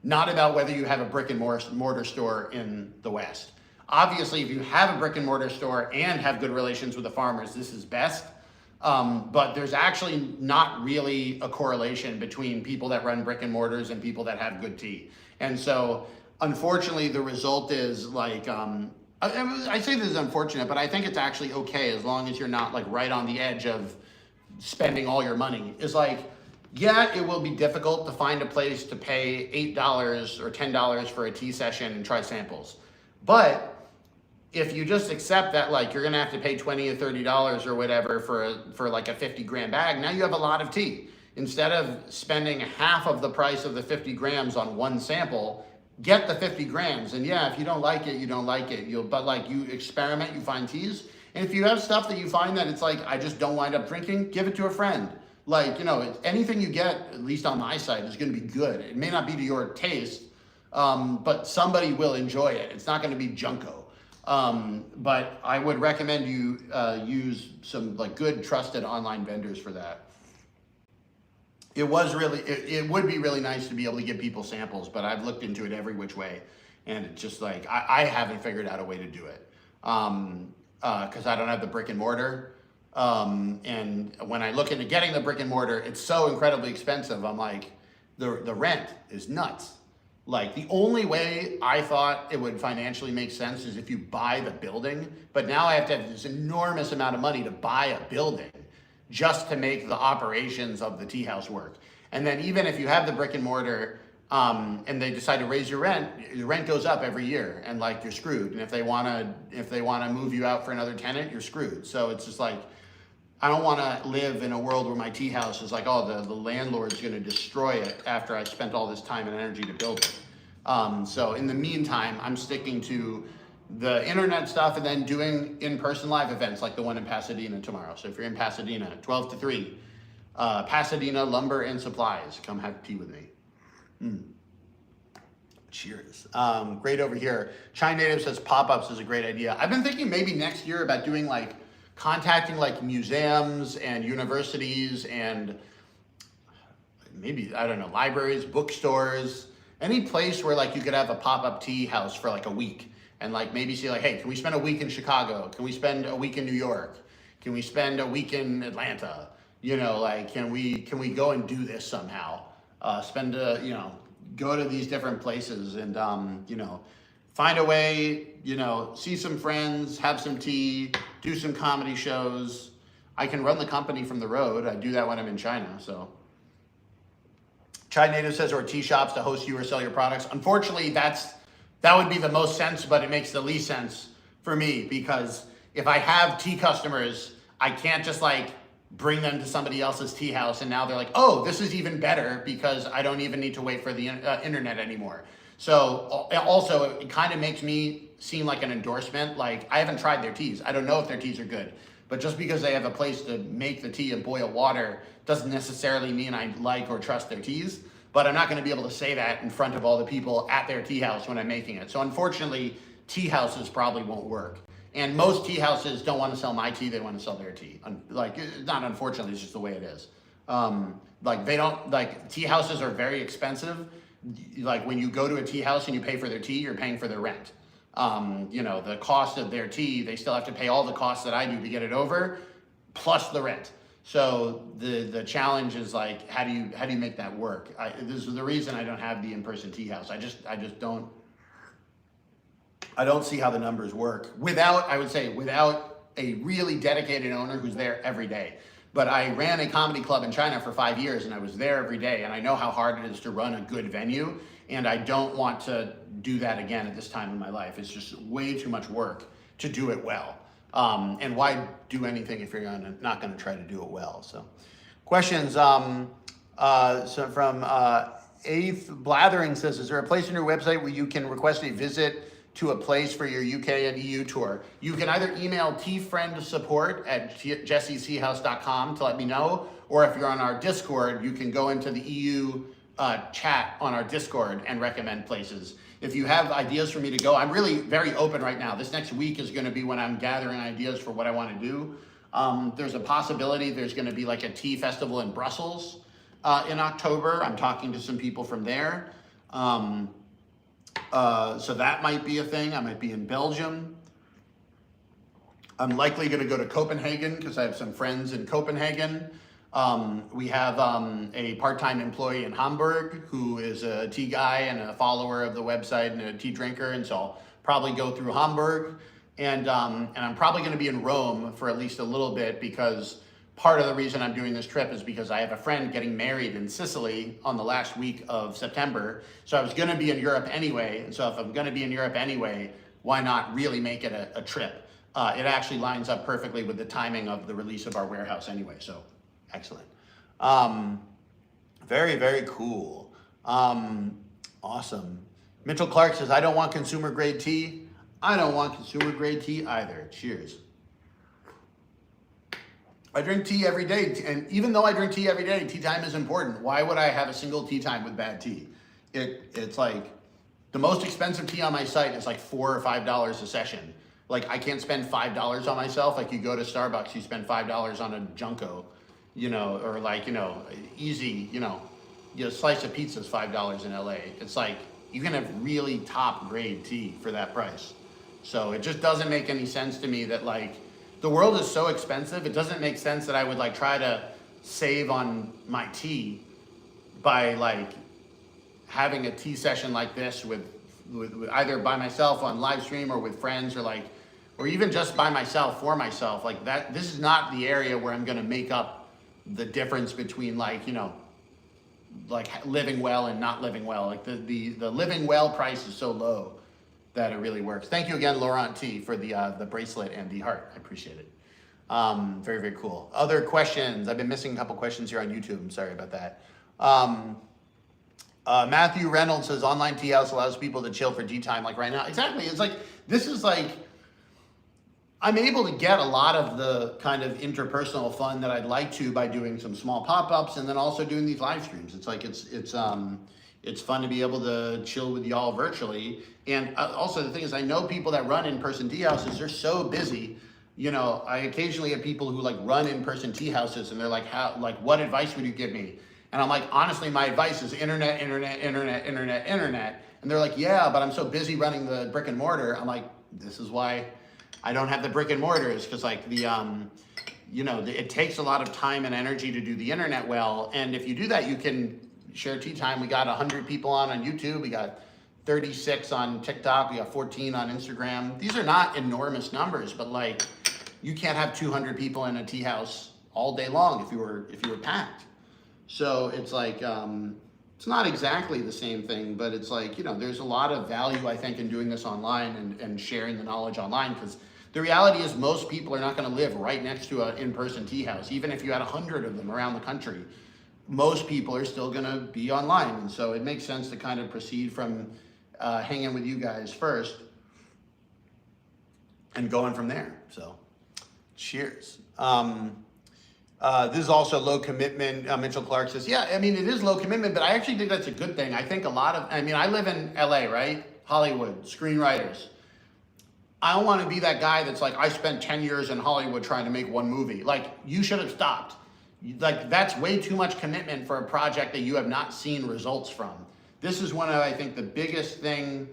not about whether you have a brick and mortar store in the West. Obviously, if you have a brick and mortar store and have good relations with the farmers, this is best. But there's actually not really a correlation between people that run brick and mortars and people that have good tea. And so, unfortunately, the result is like, I say this is unfortunate, but I think it's actually okay as long as you're not like right on the edge of spending all your money. It's like, yeah, it will be difficult to find a place to pay $8 or $10 for a tea session and try samples. But if you just accept that like you're gonna have to pay $20 or $30 or whatever for like a 50 gram bag, now you have a lot of tea. Instead of spending half of the price of the 50 grams on one sample, get the 50 grams. And yeah, if you don't like it, you don't like it. But like you experiment, you find teas. And if you have stuff that you find that it's like, I just don't wind up drinking, give it to a friend. Like, you know, anything you get, at least on my side, is gonna be good. It may not be to your taste, but somebody will enjoy it. It's not gonna be Junko. But I would recommend you use some like good trusted online vendors for that. It would be really nice to be able to give people samples, but I've looked into it every which way, and it's just like, I haven't figured out a way to do it. Because I don't have the brick and mortar. And when I look into getting the brick and mortar, it's so incredibly expensive. I'm like, the rent is nuts. Like the only way I thought it would financially make sense is if you buy the building, but now I have to have this enormous amount of money to buy a building just to make the operations of the tea house work. And then even if you have the brick and mortar, and they decide to raise your rent goes up every year, and like you're screwed. And if they wanna move you out for another tenant, you're screwed. So it's just like, I don't wanna live in a world where my tea house is like, oh, the landlord's gonna destroy it after I spent all this time and energy to build it. So in the meantime, I'm sticking to the internet stuff, and then doing in-person live events like the one in Pasadena tomorrow. So if you're in Pasadena, 12 to 3, Pasadena Lumber and Supplies, come have tea with me. Cheers. Great over here. China Native says pop-ups is a great idea. I've been thinking maybe next year about doing like, contacting like museums and universities and maybe, I don't know, libraries, bookstores, any place where like you could have a pop-up tea house for like a week and like maybe say like, hey, can we spend a week in Chicago? Can we spend a week in New York? Can we spend a week in Atlanta? You know, like, can we go and do this somehow? Go to these different places and, find a way, see some friends, have some tea, do some comedy shows. I can run the company from the road. I do that when I'm in China, so. China Native says, or tea shops to host you or sell your products. Unfortunately, that would be the most sense, but it makes the least sense for me because if I have tea customers, I can't just like bring them to somebody else's tea house and now they're like, oh, this is even better because I don't even need to wait for the internet anymore. So also it kind of makes me seem like an endorsement. Like I haven't tried their teas. I don't know if their teas are good, but just because they have a place to make the tea and boil water doesn't necessarily mean I like or trust their teas, but I'm not going to be able to say that in front of all the people at their tea house when I'm making it. So unfortunately, tea houses probably won't work. And most tea houses don't want to sell my tea, they want to sell their tea. Like, not unfortunately, it's just the way it is. Tea houses are very expensive. Like when you go to a tea house and you pay for their tea, you're paying for their rent. The cost of their tea, they still have to pay all the costs that I do to get it over, plus the rent. So the challenge is like, how do you make that work? This is the reason I don't have the in-person tea house. I just don't see how the numbers work without a really dedicated owner who's there every day. But I ran a comedy club in China for 5 years and I was there every day and I know how hard it is to run a good venue and I don't want to do that again at this time in my life. It's just way too much work to do it well. And why do anything if you're not gonna try to do it well? So questions, so from Eighth Blathering says, is there a place on your website where you can request a visit to a place for your UK and EU tour? You can either email tfriendsupport@jessieseahouse.com to let me know, or if you're on our Discord, you can go into the EU chat on our Discord and recommend places. If you have ideas for me to go, I'm really very open right now. This next week is gonna be when I'm gathering ideas for what I wanna do. There's a possibility there's gonna be like a tea festival in Brussels in October. I'm talking to some people from there. So that might be a thing. I might be in Belgium. I'm likely going to go to Copenhagen because I have some friends in Copenhagen. We have a part-time employee in Hamburg who is a tea guy and a follower of the website and a tea drinker, and so I'll probably go through Hamburg. And I'm probably going to be in Rome for at least a little bit because part of the reason I'm doing this trip is because I have a friend getting married in Sicily on the last week of September. So I was gonna be in Europe anyway. And so if I'm gonna be in Europe anyway, why not really make it a trip? It actually lines up perfectly with the timing of the release of our warehouse anyway. So excellent. Very, very cool. Awesome. Mitchell Clark says, I don't want consumer grade tea. I don't want consumer grade tea either. Cheers. I drink tea every day, and even though I drink tea every day, tea time is important. Why would I have a single tea time with bad tea? It's like, the most expensive tea on my site is like $4 or $5 a session. Like I can't spend $5 on myself. Like you go to Starbucks, you spend $5 on a Junko, or like, easy, a slice of pizza is $5 in LA. It's like, you can have really top grade tea for that price. So it just doesn't make any sense to me that like, the world is so expensive, it doesn't make sense that I would like try to save on my tea by like having a tea session like this with either by myself on live stream or with friends or even just by myself for myself. Like that, this is not the area where I'm gonna make up the difference between like living well and not living well. Like the living well price is so low that it really works. Thank you again, Laurent T, for the bracelet and the heart. I appreciate it. Very, very cool. Other questions? I've been missing a couple questions here on YouTube. I'm sorry about that. Matthew Reynolds says, online tea house allows people to chill for tea time like right now. Exactly. It's like, this is like, I'm able to get a lot of the kind of interpersonal fun that I'd like to by doing some small pop-ups and then also doing these live streams. It's like, it's fun to be able to chill with y'all virtually. And also the thing is, I know people that run in-person tea houses, they're so busy. You know, I occasionally have people who like run in-person tea houses and they're like, what advice would you give me? And I'm like, honestly, my advice is internet. And they're like, yeah, but I'm so busy running the brick and mortar. I'm like, this is why I don't have the brick and mortars, because like it takes a lot of time and energy to do the internet well. And if you do that, you can share tea time. We got 100 people on YouTube. We got 36 on TikTok. We got 14 on Instagram. These are not enormous numbers, but like you can't have 200 people in a tea house all day long if you were packed. So it's like, it's not exactly the same thing, but it's like, there's a lot of value, I think, in doing this online and sharing the knowledge online, because the reality is most people are not going to live right next to an in-person tea house. Even if you had 100 of them around the country, most people are still going to be online. And so it makes sense to kind of proceed from hanging with you guys first and going from there. So cheers. This is also low commitment. Mitchell Clark says, yeah, I mean, it is low commitment, but I actually think that's a good thing. I think I live in LA, right? Hollywood, screenwriters. I don't want to be that guy that's like, I spent 10 years in Hollywood trying to make one movie. Like, you should have stopped. Like, that's way too much commitment for a project that you have not seen results from. This is one of, I think, the biggest thing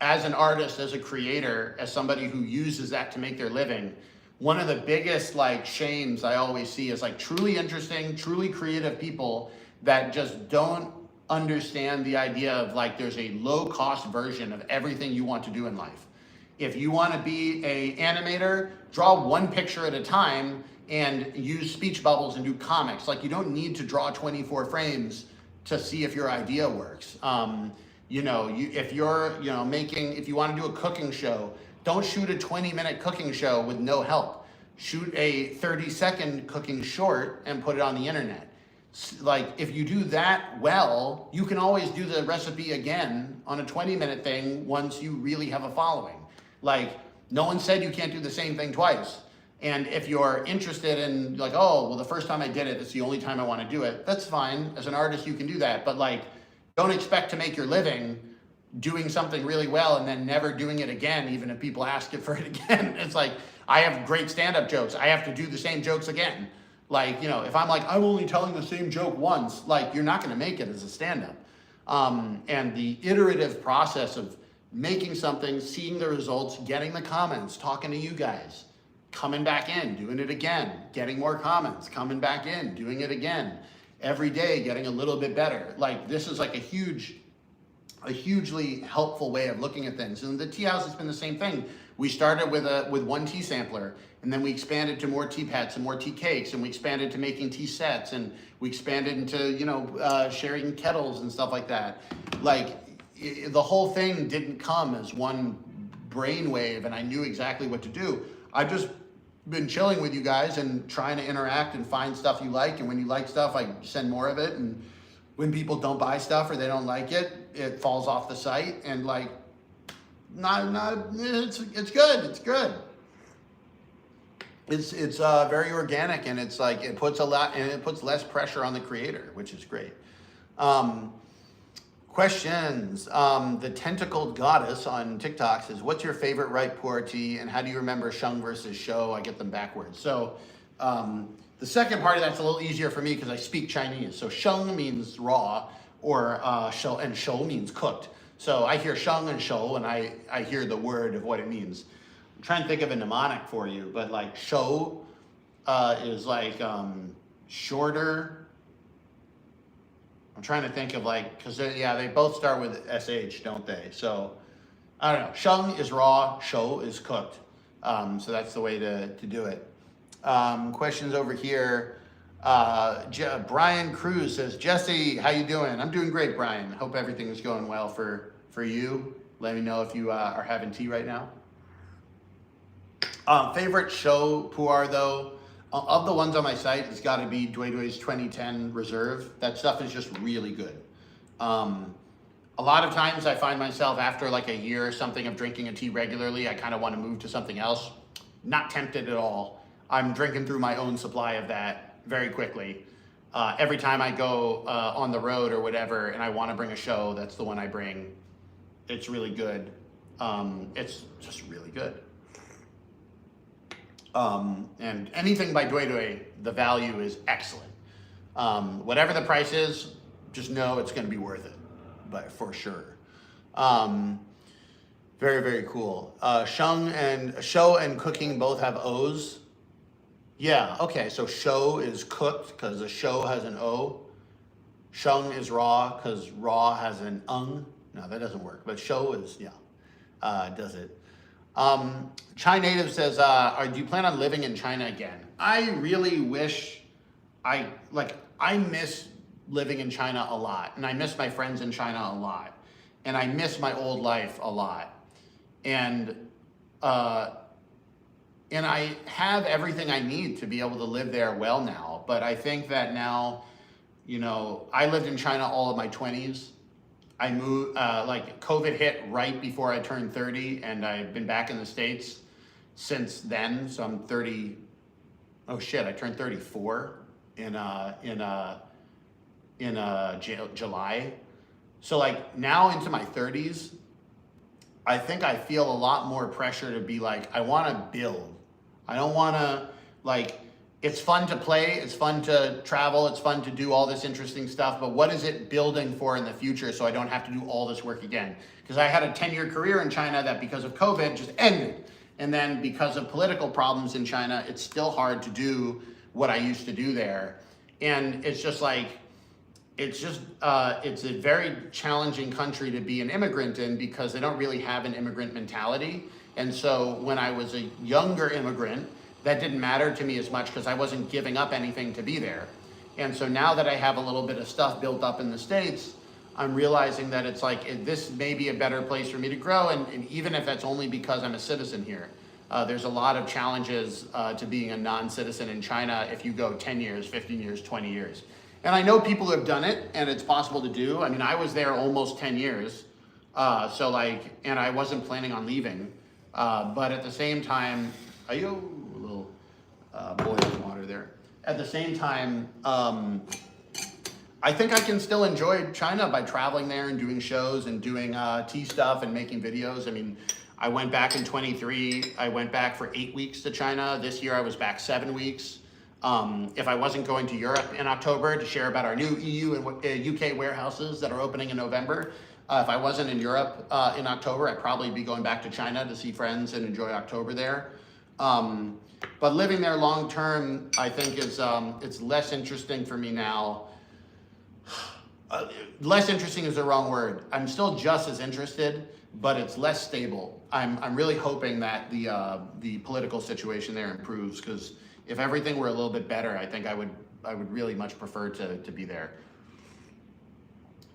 as an artist, as a creator, as somebody who uses that to make their living. One of the biggest like shames I always see is like truly interesting, truly creative people that just don't understand the idea of like there's a low cost version of everything you want to do in life. If you want to be an animator, draw one picture at a time and use speech bubbles and do comics. Like, you don't need to draw 24 frames to see if your idea works. If you want to do a cooking show, don't shoot a 20-minute cooking show with no help. Shoot a 30-second cooking short and put it on the internet. Like, if you do that well, you can always do the recipe again on a 20-minute thing once you really have a following. Like, no one said you can't do the same thing twice. And if you're interested in like, oh, well, the first time I did it, it's the only time I want to do it, that's fine. As an artist, you can do that. But like, don't expect to make your living doing something really well and then never doing it again, even if people ask you for it again. It's like, I have great stand-up jokes. I have to do the same jokes again. Like, if I'm like, I'm only telling the same joke once, like, you're not going to make it as a stand-up. And the iterative process of making something, seeing the results, getting the comments, talking to you guys, coming back in, doing it again, getting more comments, coming back in, doing it again, every day getting a little bit better. Like, this is like a hugely helpful way of looking at things. And the tea house has been the same thing. We started with one tea sampler, and then we expanded to more tea pets and more tea cakes, and we expanded to making tea sets, and we expanded into sharing kettles and stuff like that. Like, the whole thing didn't come as one brainwave, and I knew exactly what to do. I've just been chilling with you guys and trying to interact and find stuff you like, and when you like stuff, I send more of it, and when people don't buy stuff or they don't like it, it falls off the site, and like, it's good. It's very organic, and it's like, it puts less pressure on the creator, which is great. Questions. The Tentacled Goddess on TikTok says, what's your favorite ripe pu'er tea, and how do you remember sheng versus shou? I get them backwards. So the second part of that's a little easier for me because I speak Chinese. So sheng means raw, or shou, and shou means cooked. So I hear sheng and shou, and I hear the word of what it means. I'm trying to think of a mnemonic for you, but like shou is like shorter. I'm trying to think of like, because they both start with SH, don't they? So I don't know. Sheng is raw, shou is cooked. So that's the way to do it. Questions over here. Brian Cruz says, Jesse, how you doing? I'm doing great, Brian. Hope everything is going well for you. Let me know if you are having tea right now. Favorite shou pu'er though, of the ones on my site, it's got to be Dui Dui's 2010 Reserve. That stuff is just really good. A lot of times I find myself after like a year or something of drinking a tea regularly, I kind of want to move to something else. Not tempted at all. I'm drinking through my own supply of that very quickly. Every time I go on the road or whatever and I want to bring a show, that's the one I bring. It's really good. It's just really good. And anything by Dui Dui, the value is excellent. Whatever the price is, just know it's going to be worth it, but for sure. Very, very cool. Show and cooking both have O's. Yeah, okay, so show is cooked because the show has an O. Sheng is raw because raw has an ung. No, that doesn't work, but show is, yeah, does it. Chai Native says, do you plan on living in China again? I really wish I miss living in China a lot, and I miss my friends in China a lot, and I miss my old life a lot. And I have everything I need to be able to live there well now. But I think that now, I lived in China all of my 20s. I moved, COVID hit right before I turned 30, and I've been back in the States since then. So I'm 30, oh shit, I turned 34 in July. So like now into my 30s, I think I feel a lot more pressure to be like, I want to build. I don't want to it's fun to play, it's fun to travel, it's fun to do all this interesting stuff, but what is it building for in the future so I don't have to do all this work again? Because I had a 10-year career in China that because of COVID just ended. And then because of political problems in China, it's still hard to do what I used to do there. And it's just it's a very challenging country to be an immigrant in because they don't really have an immigrant mentality. And so when I was a younger immigrant, that didn't matter to me as much because I wasn't giving up anything to be there. And so now that I have a little bit of stuff built up in the States, I'm realizing that it's this may be a better place for me to grow. And even if that's only because I'm a citizen here, there's a lot of challenges to being a non-citizen in China if you go 10 years, 15 years, 20 years. And I know people who have done it and it's possible to do. I mean, I was there almost 10 years. And I wasn't planning on leaving. But at the same time, a little boiling water there. At the same time, I think I can still enjoy China by traveling there and doing shows and doing tea stuff and making videos. I mean, I went back in 23. I went back for 8 weeks to China. This year I was back 7 weeks. If I wasn't going to Europe in October to share about our new EU and UK warehouses that are opening in November, if I wasn't in Europe in October, I'd probably be going back to China to see friends and enjoy October there. But living there long term, I think is it's less interesting for me now. Less interesting is the wrong word. I'm still just as interested, but it's less stable. I'm really hoping that the political situation there improves, because if everything were a little bit better, I think I would really much prefer to be there.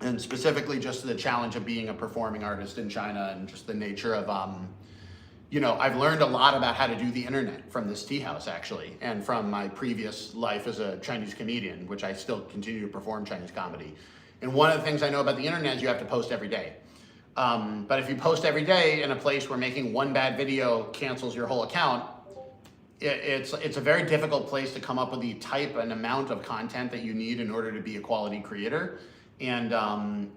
And specifically just the challenge of being a performing artist in China and just the nature of, I've learned a lot about how to do the internet from this tea house actually, and from my previous life as a Chinese comedian, which I still continue to perform Chinese comedy. And one of the things I know about the internet is you have to post every day. But if you post every day in a place where making one bad video cancels your whole account, it's a very difficult place to come up with the type and amount of content that you need in order to be a quality creator. And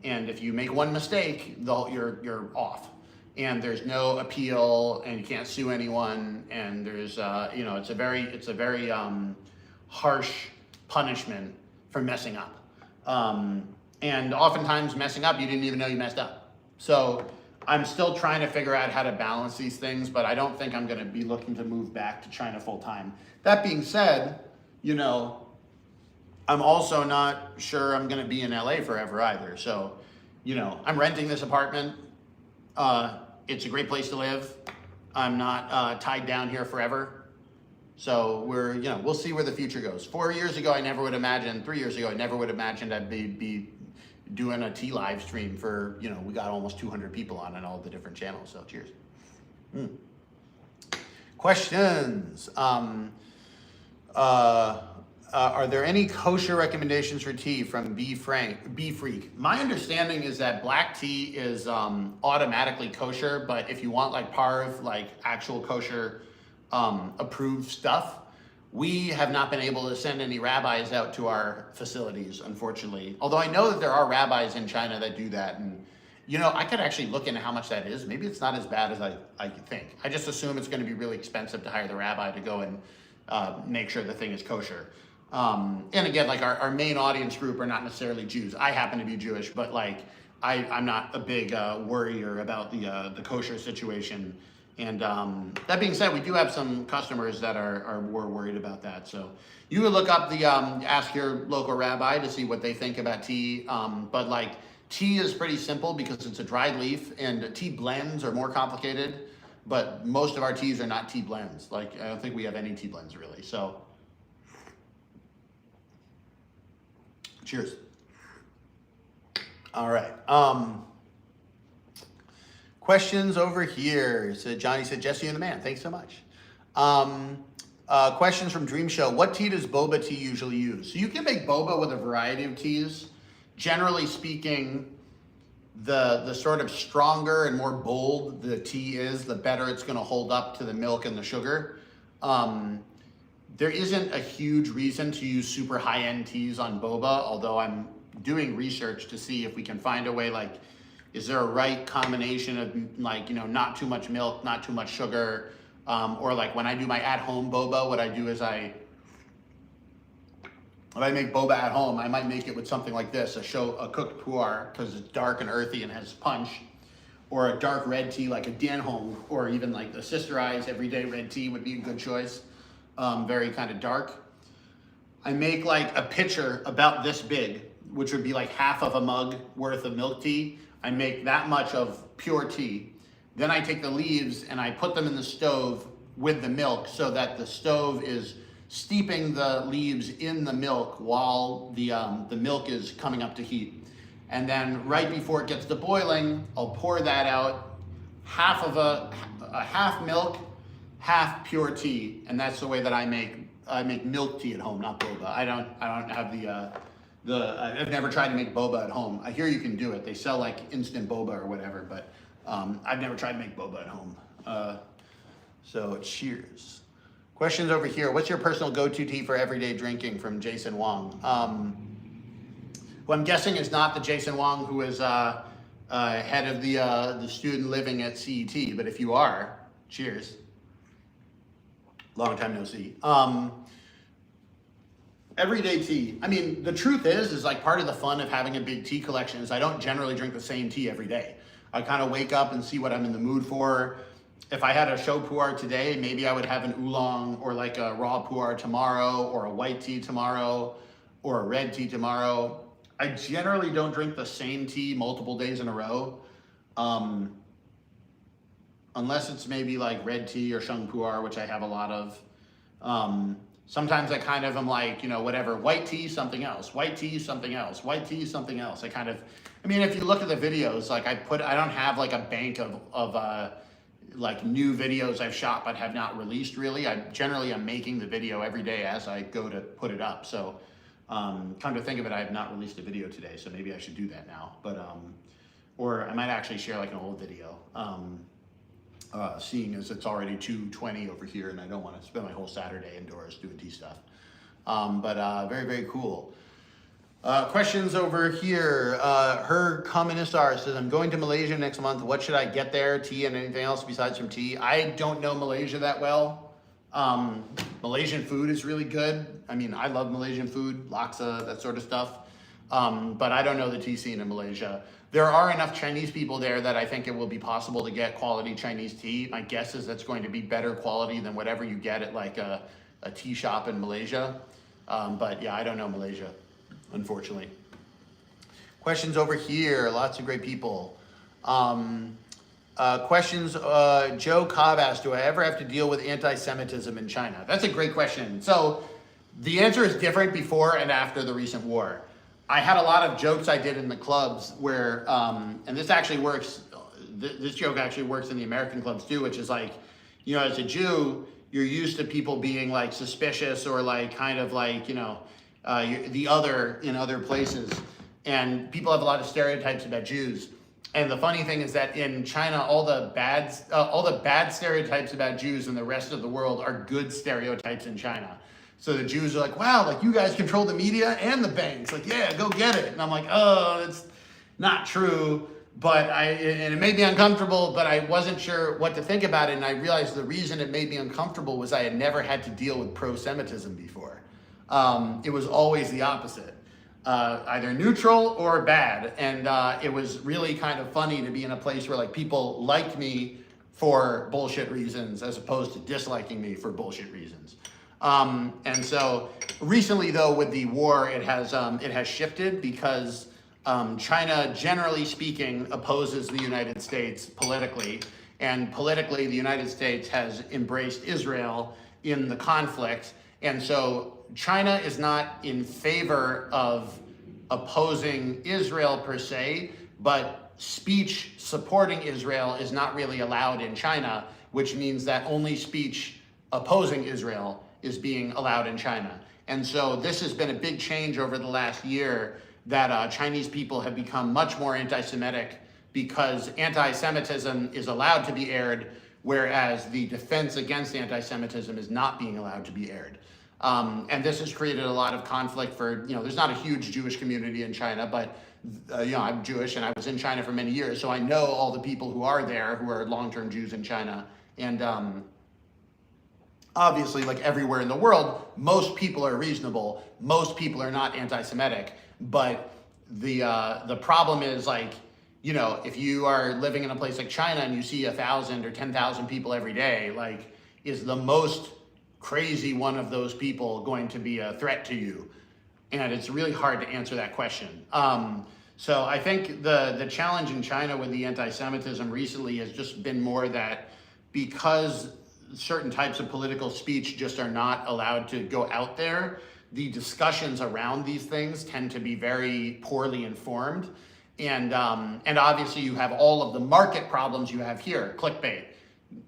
if you make one mistake, you're off. And there's no appeal, and you can't sue anyone. And there's it's a very harsh punishment for messing up. And oftentimes messing up, you didn't even know you messed up. So I'm still trying to figure out how to balance these things, but I don't think I'm going to be looking to move back to China full time. That being said, I'm also not sure I'm going to be in LA forever either. So, I'm renting this apartment. It's a great place to live. I'm not tied down here forever. So we'll see where the future goes. 4 years ago, I never would imagine, 3 years ago, I never would imagine I'd be doing a tea live stream for, we got almost 200 people on all the different channels. So cheers. Questions. Are there any kosher recommendations for tea from B Freak? My understanding is that black tea is automatically kosher, but if you want like parv, like actual kosher approved stuff, we have not been able to send any rabbis out to our facilities, unfortunately. Although I know that there are rabbis in China that do that, and you know, I could actually look into how much that is. Maybe it's not as bad as I think. I just assume it's going to be really expensive to hire the rabbi to go and make sure the thing is kosher. And again, like our main audience group are not necessarily Jews. I happen to be Jewish, but like I'm not a big worrier about the kosher situation. And that being said, we do have some customers that are more worried about that. So you would look up the ask your local rabbi to see what they think about tea. But like tea is pretty simple because it's a dried leaf, and tea blends are more complicated. But most of our teas are not tea blends. Like I don't think we have any tea blends really. So. Cheers. All right. Questions over here. So Johnny said, Jesse and the man. Thanks so much. Questions from Dream Show. What tea does boba tea usually use? So you can make boba with a variety of teas. Generally speaking, the sort of stronger and more bold the tea is, the better it's going to hold up to the milk and the sugar. There isn't a huge reason to use super high-end teas on boba, although I'm doing research to see if we can find a way, like, is there a right combination of, like, you know, not too much milk, not too much sugar, or like when I do my at-home boba, what I do is if I make boba at home, I might make it with something like this, a cooked puer, because it's dark and earthy and has punch, or a dark red tea like a Danhong, or even like the Sister Eyes everyday red tea would be a good choice. Very kind of dark. I make like a pitcher about this big, which would be like half of a mug worth of milk tea. I make that much of pure tea. Then I take the leaves and I put them in the stove with the milk so that the stove is steeping the leaves in the milk while the milk is coming up to heat. And then right before it gets to boiling, I'll pour that out, half of a half milk, half pure tea, and that's the way that I make milk tea at home, not boba. I don't have I've never tried to make boba at home. I hear you can do it. They sell like instant boba or whatever, but I've never tried to make boba at home. So cheers. Questions over here. What's your personal go-to tea for everyday drinking from Jason Wong? Who I'm guessing is not the Jason Wong who is head of the student living at CET, but if you are, cheers. Long time no see. Everyday tea. I mean, the truth is like part of the fun of having a big tea collection is I don't generally drink the same tea every day. I kind of wake up and see what I'm in the mood for. If I had a show puer today, maybe I would have an oolong or like a raw puer tomorrow, or a white tea tomorrow, or a red tea tomorrow. I generally don't drink the same tea multiple days in a row. Unless it's maybe like red tea or sheng puer, which I have a lot of. Sometimes I kind of am like, you know, whatever, white tea, something else, white tea, something else, white tea, something else. I mean, if you look at the videos, like I don't have like a bank of like new videos I've shot but have not released really. I generally am making the video every day as I go to put it up. So come to think of it, I have not released a video today, so maybe I should do that now. But or I might actually share like an old video. Seeing as it's already 2:20 over here and I don't want to spend my whole Saturday indoors doing tea stuff. But very, very cool. Questions over here. Her Communistar says, I'm going to Malaysia next month. What should I get there? Tea and anything else besides from tea? I don't know Malaysia that well. Malaysian food is really good. I mean, I love Malaysian food, laksa, that sort of stuff. But I don't know the tea scene in Malaysia. There are enough Chinese people there that I think it will be possible to get quality Chinese tea. My guess is that's going to be better quality than whatever you get at like a tea shop in Malaysia. But yeah, I don't know Malaysia, unfortunately. Questions over here, lots of great people. Questions, Joe Cobb asked, do I ever have to deal with anti-Semitism in China? That's a great question. So the answer is different before and after the recent war. I had a lot of jokes I did in the clubs where, and this actually works, this joke actually works in the American clubs too, which is like, you know, as a Jew, you're used to people being like suspicious or like kind of like, the other in other places. And people have a lot of stereotypes about Jews. And the funny thing is that in China, all the bad stereotypes about Jews in the rest of the world are good stereotypes in China. So the Jews are like, wow, like you guys control the media and the banks. Like, yeah, go get it. And I'm like, oh, that's not true. But and it made me uncomfortable, but I wasn't sure what to think about it. And I realized the reason it made me uncomfortable was I had never had to deal with pro-Semitism before. It was always the opposite, either neutral or bad. And it was really kind of funny to be in a place where like people liked me for bullshit reasons as opposed to disliking me for bullshit reasons. And so recently though, with the war, it has shifted because China, generally speaking, opposes the United States politically. And politically, the United States has embraced Israel in the conflict. And so China is not in favor of opposing Israel per se, but speech supporting Israel is not really allowed in China, which means that only speech opposing Israel is being allowed in China. And so this has been a big change over the last year, that Chinese people have become much more anti-Semitic because anti-Semitism is allowed to be aired, whereas the defense against anti-Semitism is not being allowed to be aired. And this has created a lot of conflict for, there's not a huge Jewish community in China, but I'm Jewish and I was in China for many years, so I know all the people who are there who are long-term Jews in China. And obviously, like everywhere in the world, most people are reasonable. Most people are not anti-Semitic. But the problem is like, if you are living in a place like China and you see 1,000 or 10,000 people every day, like, is the most crazy one of those people going to be a threat to you? And it's really hard to answer that question. So I think the challenge in China with the anti-Semitism recently has just been more that because certain types of political speech just are not allowed to go out there, the discussions around these things tend to be very poorly informed. And obviously you have all of the market problems you have here, clickbait.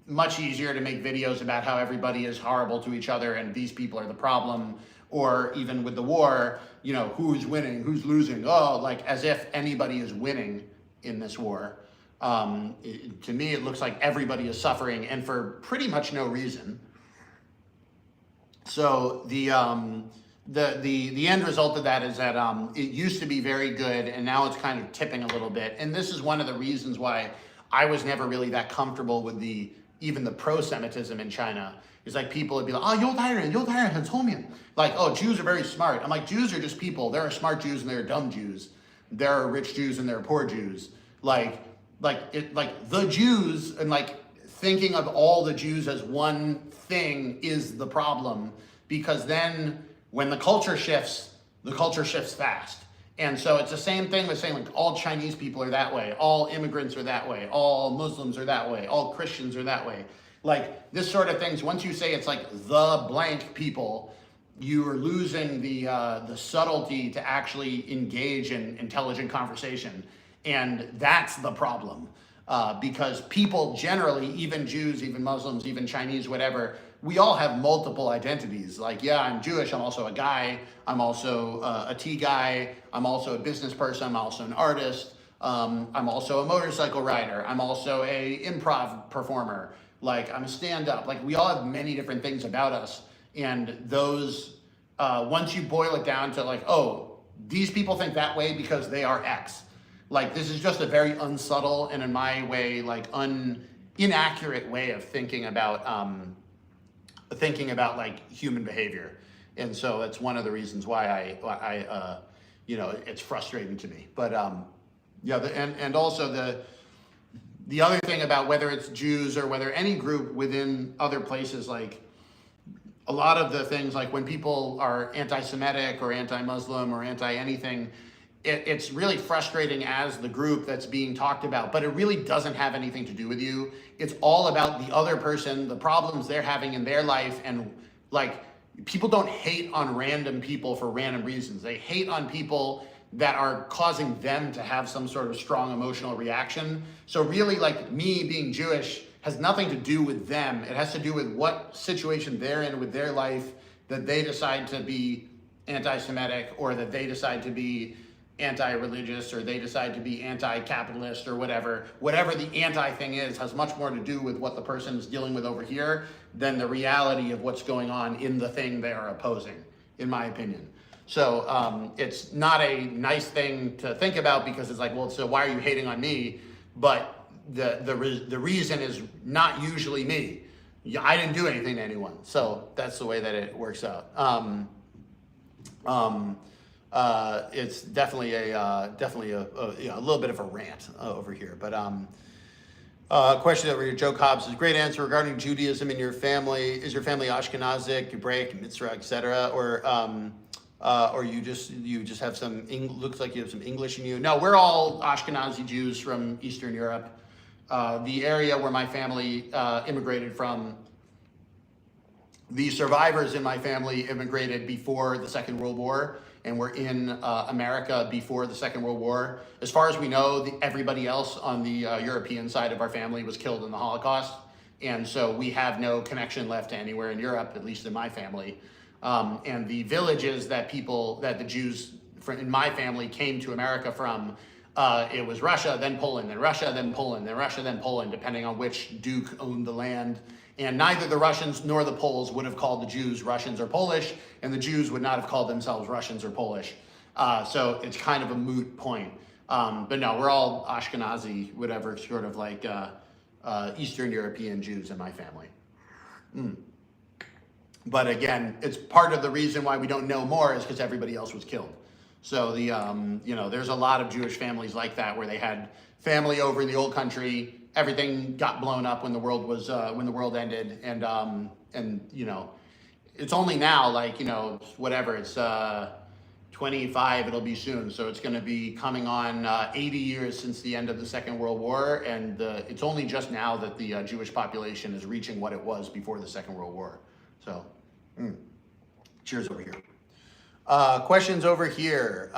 Much easier to make videos about how everybody is horrible to each other and these people are the problem. Or even with the war, who's winning, who's losing? Oh, like as if anybody is winning in this war. To me, it looks like everybody is suffering and for pretty much no reason. So the end result of that is that it used to be very good and now it's kind of tipping a little bit. And this is one of the reasons why I was never really that comfortable with even the pro-Semitism in China. It's like people would be like, oh, 犹太人很聪明. Like, oh, Jews are very smart. I'm like, Jews are just people. There are smart Jews and there are dumb Jews. There are rich Jews and there are poor Jews. Like the Jews, and like thinking of all the Jews as one thing is the problem, because then when the culture shifts fast. And so it's the same thing with saying like all Chinese people are that way, all immigrants are that way, all Muslims are that way, all Christians are that way. Like this sort of things, once you say it's like the blank people, you are losing the subtlety to actually engage in intelligent conversation. And that's the problem, because people generally, even Jews, even Muslims, even Chinese, whatever, we all have multiple identities. Like, yeah, I'm Jewish, I'm also a guy, I'm also a tea guy, I'm also a business person, I'm also an artist, I'm also a motorcycle rider, I'm also a improv performer, like I'm a stand-up. Like we all have many different things about us. And those, once you boil it down to like, oh, these people think that way because they are X. Like this is just a very unsubtle and in my way, like inaccurate way of thinking about like human behavior. And so that's one of the reasons why I it's frustrating to me. But yeah, and also the other thing about whether it's Jews or whether any group within other places, like a lot of the things, like when people are anti-Semitic or anti-Muslim or anti-anything, it's really frustrating as the group that's being talked about, but it really doesn't have anything to do with you. It's all about the other person, the problems they're having in their life. And like, people don't hate on random people for random reasons. They hate on people that are causing them to have some sort of strong emotional reaction. So really, like me being Jewish has nothing to do with them. It has to do with what situation they're in with their life, that they decide to be anti-Semitic, or that they decide to be anti-religious, or they decide to be anti-capitalist, or whatever. Whatever the anti thing is has much more to do with what the person is dealing with over here than the reality of what's going on in the thing they are opposing, in my opinion. So it's not a nice thing to think about, because it's like, well, so why are you hating on me? But the reason is not usually me. I didn't do anything to anyone. So that's the way that it works out. It's definitely a little bit of a rant over here. But question over here, Joe Cobbs says, great answer regarding Judaism in your family. Is your family Ashkenazic, Hebraic, Mitzvah, etc., or you just have some looks like you have some English in you? No, we're all Ashkenazi Jews from Eastern Europe. The area where my family immigrated from, the survivors in my family immigrated before the Second World War and were in America before the Second World War. As far as we know, everybody else on the European side of our family was killed in the Holocaust. And so we have no connection left to anywhere in Europe, at least in my family. And the villages that the Jews in my family came to America from, it was Russia, then Poland, then Russia, then Poland, then Russia, then Poland, depending on which duke owned the land. And neither the Russians nor the Poles would have called the Jews Russians or Polish, and the Jews would not have called themselves Russians or Polish. So it's kind of a moot point. But no, we're all Ashkenazi, whatever, sort of like Eastern European Jews in my family. But again, it's part of the reason why we don't know more is because everybody else was killed. So there's a lot of Jewish families like that where they had family over in the old country. Everything got blown up when the world ended, and it's only now, whatever, it's 25, it'll be soon, so it's going to be coming on 80 years since the end of the Second World War, and it's only just now that the Jewish population is reaching what it was before the Second World War. So, cheers over here. Questions over here.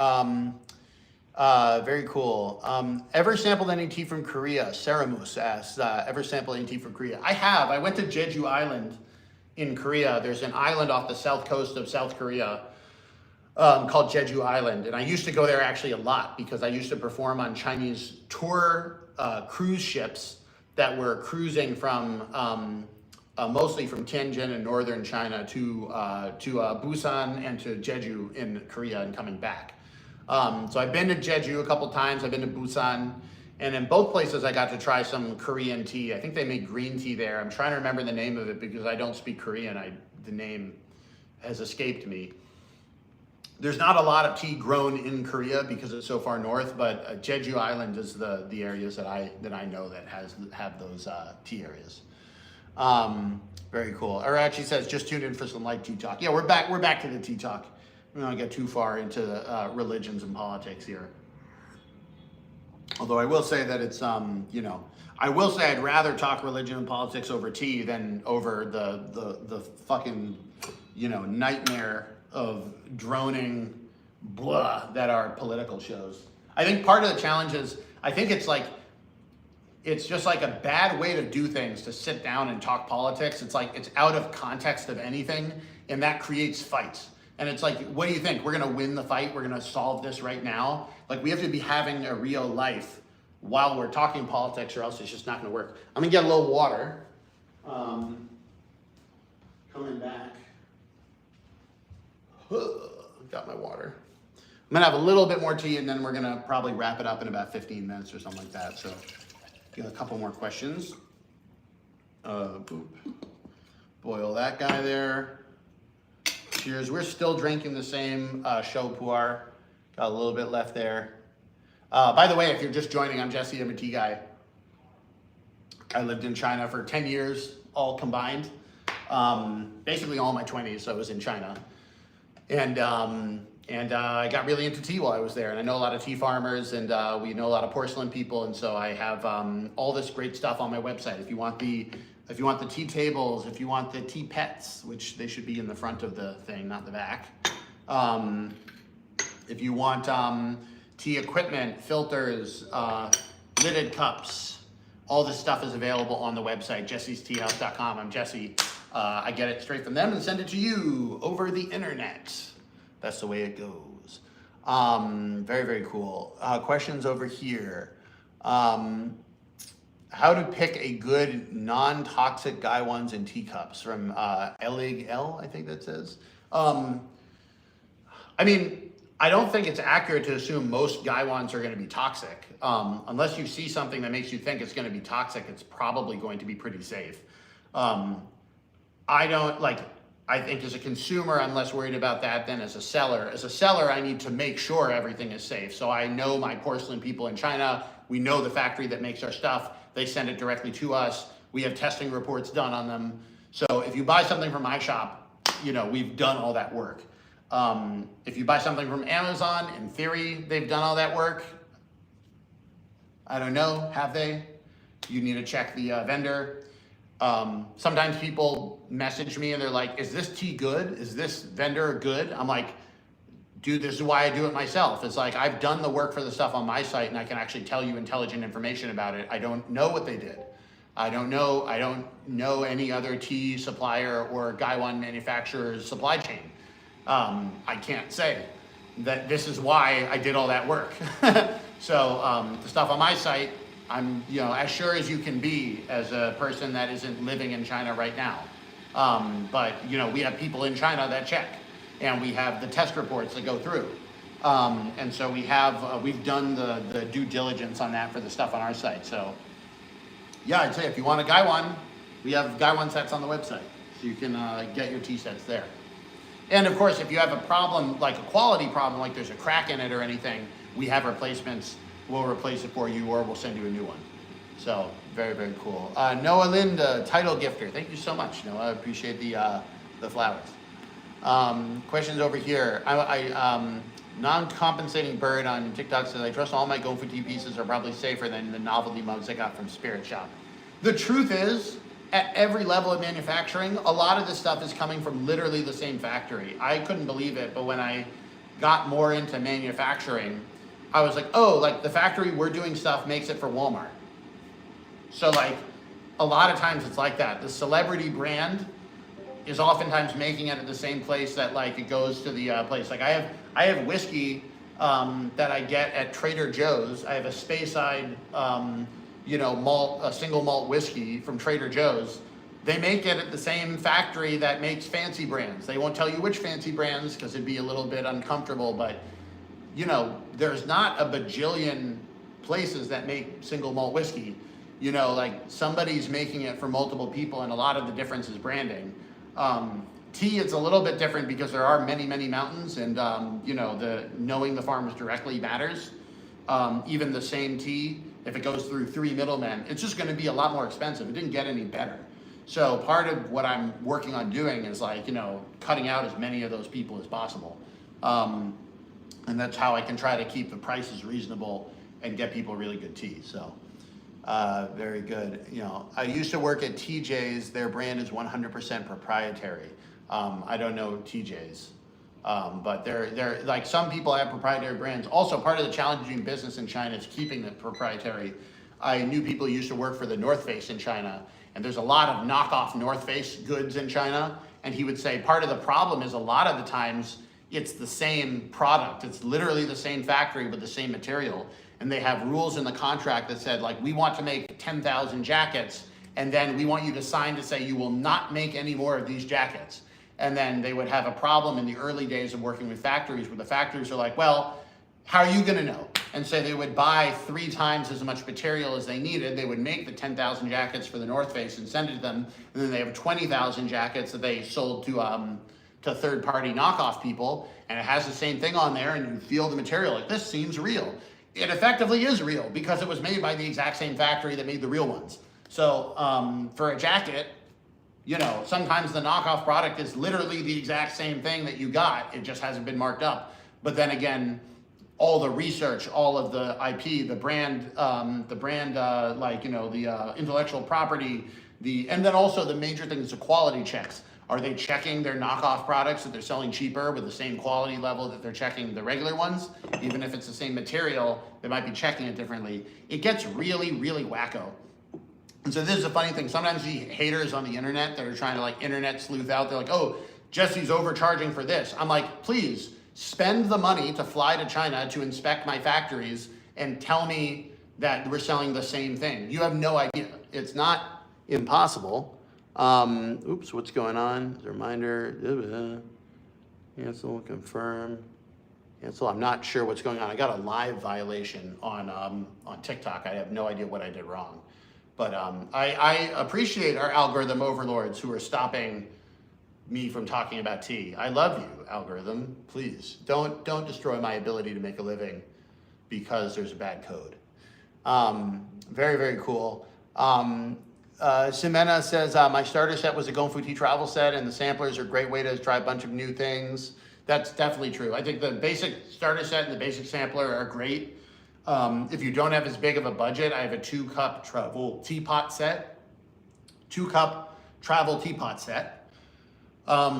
Very cool. Ever sampled any tea from Korea? Saramus asks, ever sampled any tea from Korea? I have. I went to Jeju Island in Korea. There's an island off the south coast of South Korea called Jeju Island. And I used to go there actually a lot because I used to perform on Chinese tour cruise ships that were cruising from mostly from Tianjin in northern China to Busan and to Jeju in Korea and coming back. So I've been to Jeju a couple times, I've been to Busan, and in both places I got to try some Korean tea. I think they make green tea there. I'm trying to remember the name of it because I don't speak Korean. The name has escaped me. There's not a lot of tea grown in Korea because it's so far north, but Jeju Island is the areas that I know that have those tea areas. Very cool. Arachi says, just tuned in for some light tea talk. Yeah, we're back to the tea talk. We don't get too far into the religions and politics here. Although I will say that it's, I will say I'd rather talk religion and politics over tea than over the fucking, nightmare of droning blah that are political shows. I think part of the challenge is, I think it's just like a bad way to do things to sit down and talk politics. It's like it's out of context of anything, and that creates fights. And it's like, what do you think? We're gonna win the fight? We're gonna solve this right now? Like, we have to be having a real life while we're talking politics, or else it's just not gonna work. I'm gonna get a little water. Coming back. Got my water. I'm gonna have a little bit more tea, and then we're gonna probably wrap it up in about 15 minutes or something like that. So, get a couple more questions. Boil that guy there. Cheers. We're still drinking the same show Puer. Got a little bit left there. By the way, if you're just joining, I'm Jesse. I'm a tea guy. I lived in China for 10 years, all combined. Basically all my 20s, so I was in China. And I got really into tea while I was there. And I know a lot of tea farmers, and we know a lot of porcelain people. And so I have all this great stuff on my website. If you want the tea tables, if you want the tea pets, which they should be in the front of the thing, not the back. If you want tea equipment, filters, lidded cups, All this stuff is available on the website, jessesteahouse.com. I'm Jesse. I get it straight from them and send it to you over the internet. That's the way it goes. Very, very cool. Questions over here. How to pick a good non-toxic gaiwans and teacups from Elig L, I think that says. I mean, I don't think it's accurate to assume most gaiwans are going to be toxic. Unless you see something that makes you think it's going to be toxic, it's probably going to be pretty safe. I think as a consumer, I'm less worried about that than as a seller. As a seller, I need to make sure everything is safe. So I know my porcelain people in China. We know the factory that makes our stuff. They send it directly to us. We have testing reports done on them. So if you buy something from my shop, we've done all that work. If you buy something from Amazon, in theory, they've done all that work. I don't know, have they? You need to check the vendor. Sometimes people message me and they're like, is this tea good? Is this vendor good? I'm like, dude, this is why I do it myself. It's like, I've done the work for the stuff on my site and I can actually tell you intelligent information about it. I don't know what they did. I don't know any other tea supplier or gaiwan manufacturer's supply chain. I can't say that this is why I did all that work. So the stuff on my site, I'm as sure as you can be as a person that isn't living in China right now. But we have people in China that check, and we have the test reports that go through. And so we've done the due diligence on that for the stuff on our site. So yeah, I'd say if you want a gaiwan, we have gaiwan sets on the website, so you can get your tea sets there. And of course, if you have a problem, like a quality problem, like there's a crack in it or anything, we have replacements. We'll replace it for you, or we'll send you a new one. So very, very cool. Noah Linda, title gifter. Thank you so much, Noah. I appreciate the flowers. Questions over here. Non-compensating bird on TikTok says, I trust all my Gofu tea pieces are probably safer than the novelty mugs I got from Spirit Shop. The truth is, at every level of manufacturing, a lot of this stuff is coming from literally the same factory. I couldn't believe it, but when I got more into manufacturing, I was like, oh, like the factory we're doing stuff makes it for Walmart. So like, a lot of times it's like that. The celebrity brand is oftentimes making it at the same place that like it goes to the place. Like I have whiskey that I get at Trader Joe's. I have a Speyside, malt, a single malt whiskey from Trader Joe's. They make it at the same factory that makes fancy brands. They won't tell you which fancy brands because it'd be a little bit uncomfortable, but there's not a bajillion places that make single malt whiskey. Like somebody's making it for multiple people, and a lot of the difference is branding. Tea, it's a little bit different because there are many, many mountains, and knowing the farmers directly matters. Even the same tea, if it goes through 3 middlemen, it's just going to be a lot more expensive. It didn't get any better. So part of what I'm working on doing is like, cutting out as many of those people as possible. And that's how I can try to keep the prices reasonable and get people really good tea. So very good. I used to work at TJ's. Their brand is 100% proprietary. I don't know TJ's, but they're like, some people have proprietary brands. Also, part of the challenging business in China is keeping it proprietary. I knew people who used to work for the North Face in China, and there's a lot of knockoff North Face goods in China. And he would say part of the problem is a lot of the times it's the same product. It's literally the same factory with the same material. And they have rules in the contract that said, like, we want to make 10,000 jackets, and then we want you to sign to say you will not make any more of these jackets. And then they would have a problem in the early days of working with factories where the factories are like, well, how are you gonna know? And so they would buy 3 times as much material as they needed. They would make the 10,000 jackets for the North Face and send it to them. And then they have 20,000 jackets that they sold to third-party knockoff people, and it has the same thing on there, and you feel the material like, this seems real. It effectively is real because it was made by the exact same factory that made the real ones. So for a jacket, sometimes the knockoff product is literally the exact same thing that you got. It just hasn't been marked up. But then again, all the research, all of the IP, the brand, the intellectual property, and then also the major thing is the quality checks. Are they checking their knockoff products that they're selling cheaper with the same quality level that they're checking the regular ones? Even if it's the same material, they might be checking it differently. It gets really, really wacko. And so this is a funny thing. Sometimes you see haters on the internet that are trying to like internet sleuth out. They're like, oh, Jesse's overcharging for this. I'm like, please spend the money to fly to China to inspect my factories and tell me that we're selling the same thing. You have no idea. It's not impossible. Oops, what's going on? As a reminder, cancel, confirm, cancel. I'm not sure what's going on. I got a live violation on TikTok. I have no idea what I did wrong. But I appreciate our algorithm overlords who are stopping me from talking about tea. I love you, algorithm. Please don't destroy my ability to make a living because there's a bad code. Very, very cool. Ximena says, my starter set was a Gongfu tea travel set, and the samplers are a great way to try a bunch of new things. That's definitely true. I think the basic starter set and the basic sampler are great. If you don't have as big of a budget, I have a 2-cup travel teapot set. 2-cup travel teapot set,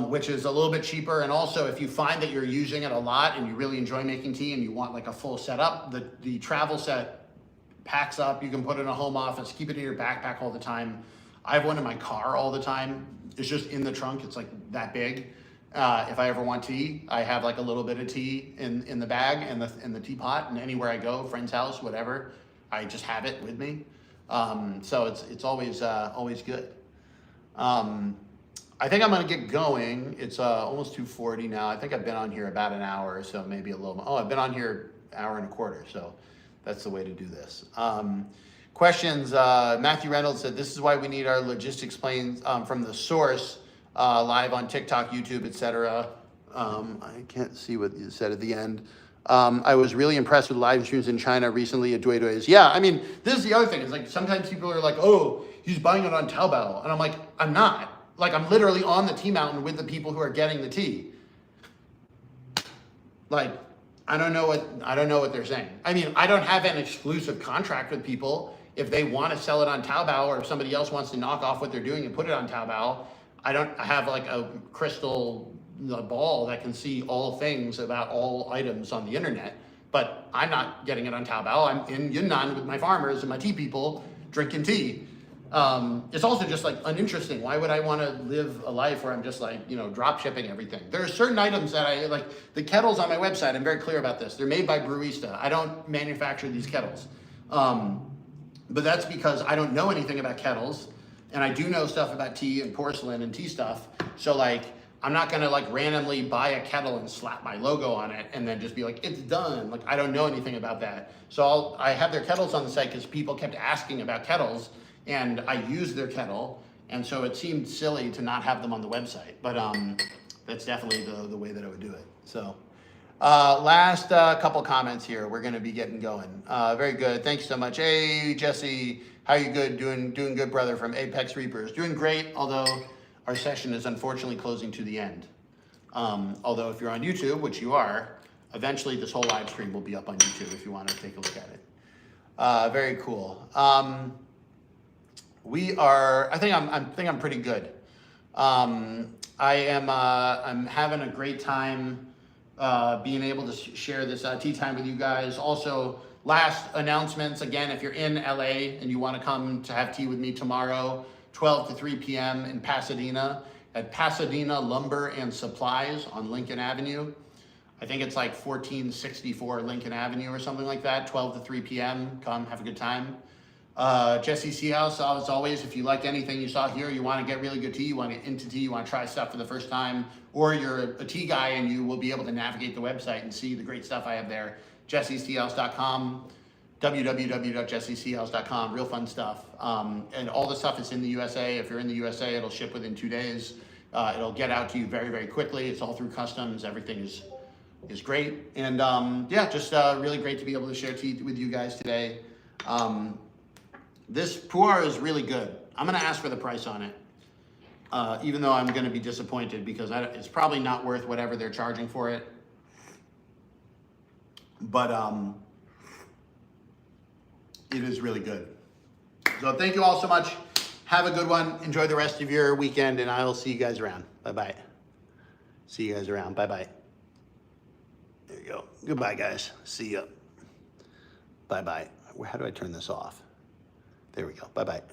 which is a little bit cheaper. And also, if you find that you're using it a lot and you really enjoy making tea and you want like a full setup, the travel set packs up. You can put it in a home office, keep it in your backpack all the time. I have one in my car all the time. It's just in the trunk. It's like that big. If I ever want tea, I have like a little bit of tea in the bag and the teapot, and anywhere I go, friend's house, whatever, I just have it with me. So it's always good. I think I'm gonna get going. It's almost 2:40 now. I think I've been on here about an hour, so maybe a little more. Oh, I've been on here an hour and a quarter, so that's the way to do this. Questions, Matthew Reynolds said, this is why we need our logistics planes from the source, live on TikTok, YouTube, etc. I can't see what you said at the end. I was really impressed with live streams in China recently at Duidui's. Yeah, I mean, this is the other thing. It's like sometimes people are like, oh, he's buying it on Taobao. And I'm like, I'm not. Like, I'm literally on the tea mountain with the people who are getting the tea. Like, I don't know what they're saying. I mean, I don't have an exclusive contract with people. If they want to sell it on Taobao, or if somebody else wants to knock off what they're doing and put it on Taobao, I don't have like a crystal ball that can see all things about all items on the internet. But I'm not getting it on Taobao. I'm in Yunnan with my farmers and my tea people drinking tea. It's also just like uninteresting. Why would I want to live a life where I'm just like, drop shipping everything? There are certain items that I like. The kettles on my website, I'm very clear about this. They're made by Brewista. I don't manufacture these kettles. But that's because I don't know anything about kettles, and I do know stuff about tea and porcelain and tea stuff. So like, I'm not gonna like randomly buy a kettle and slap my logo on it and then just be like, it's done. Like, I don't know anything about that. So I have their kettles on the site because people kept asking about kettles, and I use their kettle, and so it seemed silly to not have them on the website. But that's definitely the way that I would do it. So last couple comments here. We're gonna be getting going. Very good. Thank you so much. Hey, Jesse, how you good? Doing good, brother, from Apex Reapers. Doing great, although our session is unfortunately closing to the end. Although if you're on YouTube, which you are, eventually this whole live stream will be up on YouTube if you want to take a look at it. Very cool. I think I'm pretty good. I'm having a great time being able to share this tea time with you guys. Also, last announcements, again, if you're in LA and you want to come to have tea with me tomorrow, 12 to 3 p.m. in Pasadena at Pasadena Lumber and Supplies on Lincoln Avenue. I think it's like 1464 Lincoln Avenue or something like that, 12 to 3 p.m. Come, have a good time. Jesse Seahouse, as always, if you like anything you saw here, you want to get really good tea, you want to get into tea, you want to try stuff for the first time, or you're a tea guy and you will be able to navigate the website and see the great stuff I have there. jessesteahouse.com, www.jessesteahouse.com, real fun stuff. And all the stuff is in the USA. If you're in the USA, it'll ship within 2 days. It'll get out to you very, very quickly. It's all through customs. Everything is great. And yeah, just really great to be able to share tea with you guys today. This Puer is really good. I'm gonna ask for the price on it, even though I'm gonna be disappointed because it's probably not worth whatever they're charging for it. But it is really good. So thank you all so much. Have a good one. Enjoy the rest of your weekend, and I'll see you guys around. Bye-bye. See you guys around. Bye-bye. There you go. Goodbye, guys. See ya. Bye-bye. How do I turn this off? There we go. Bye-bye.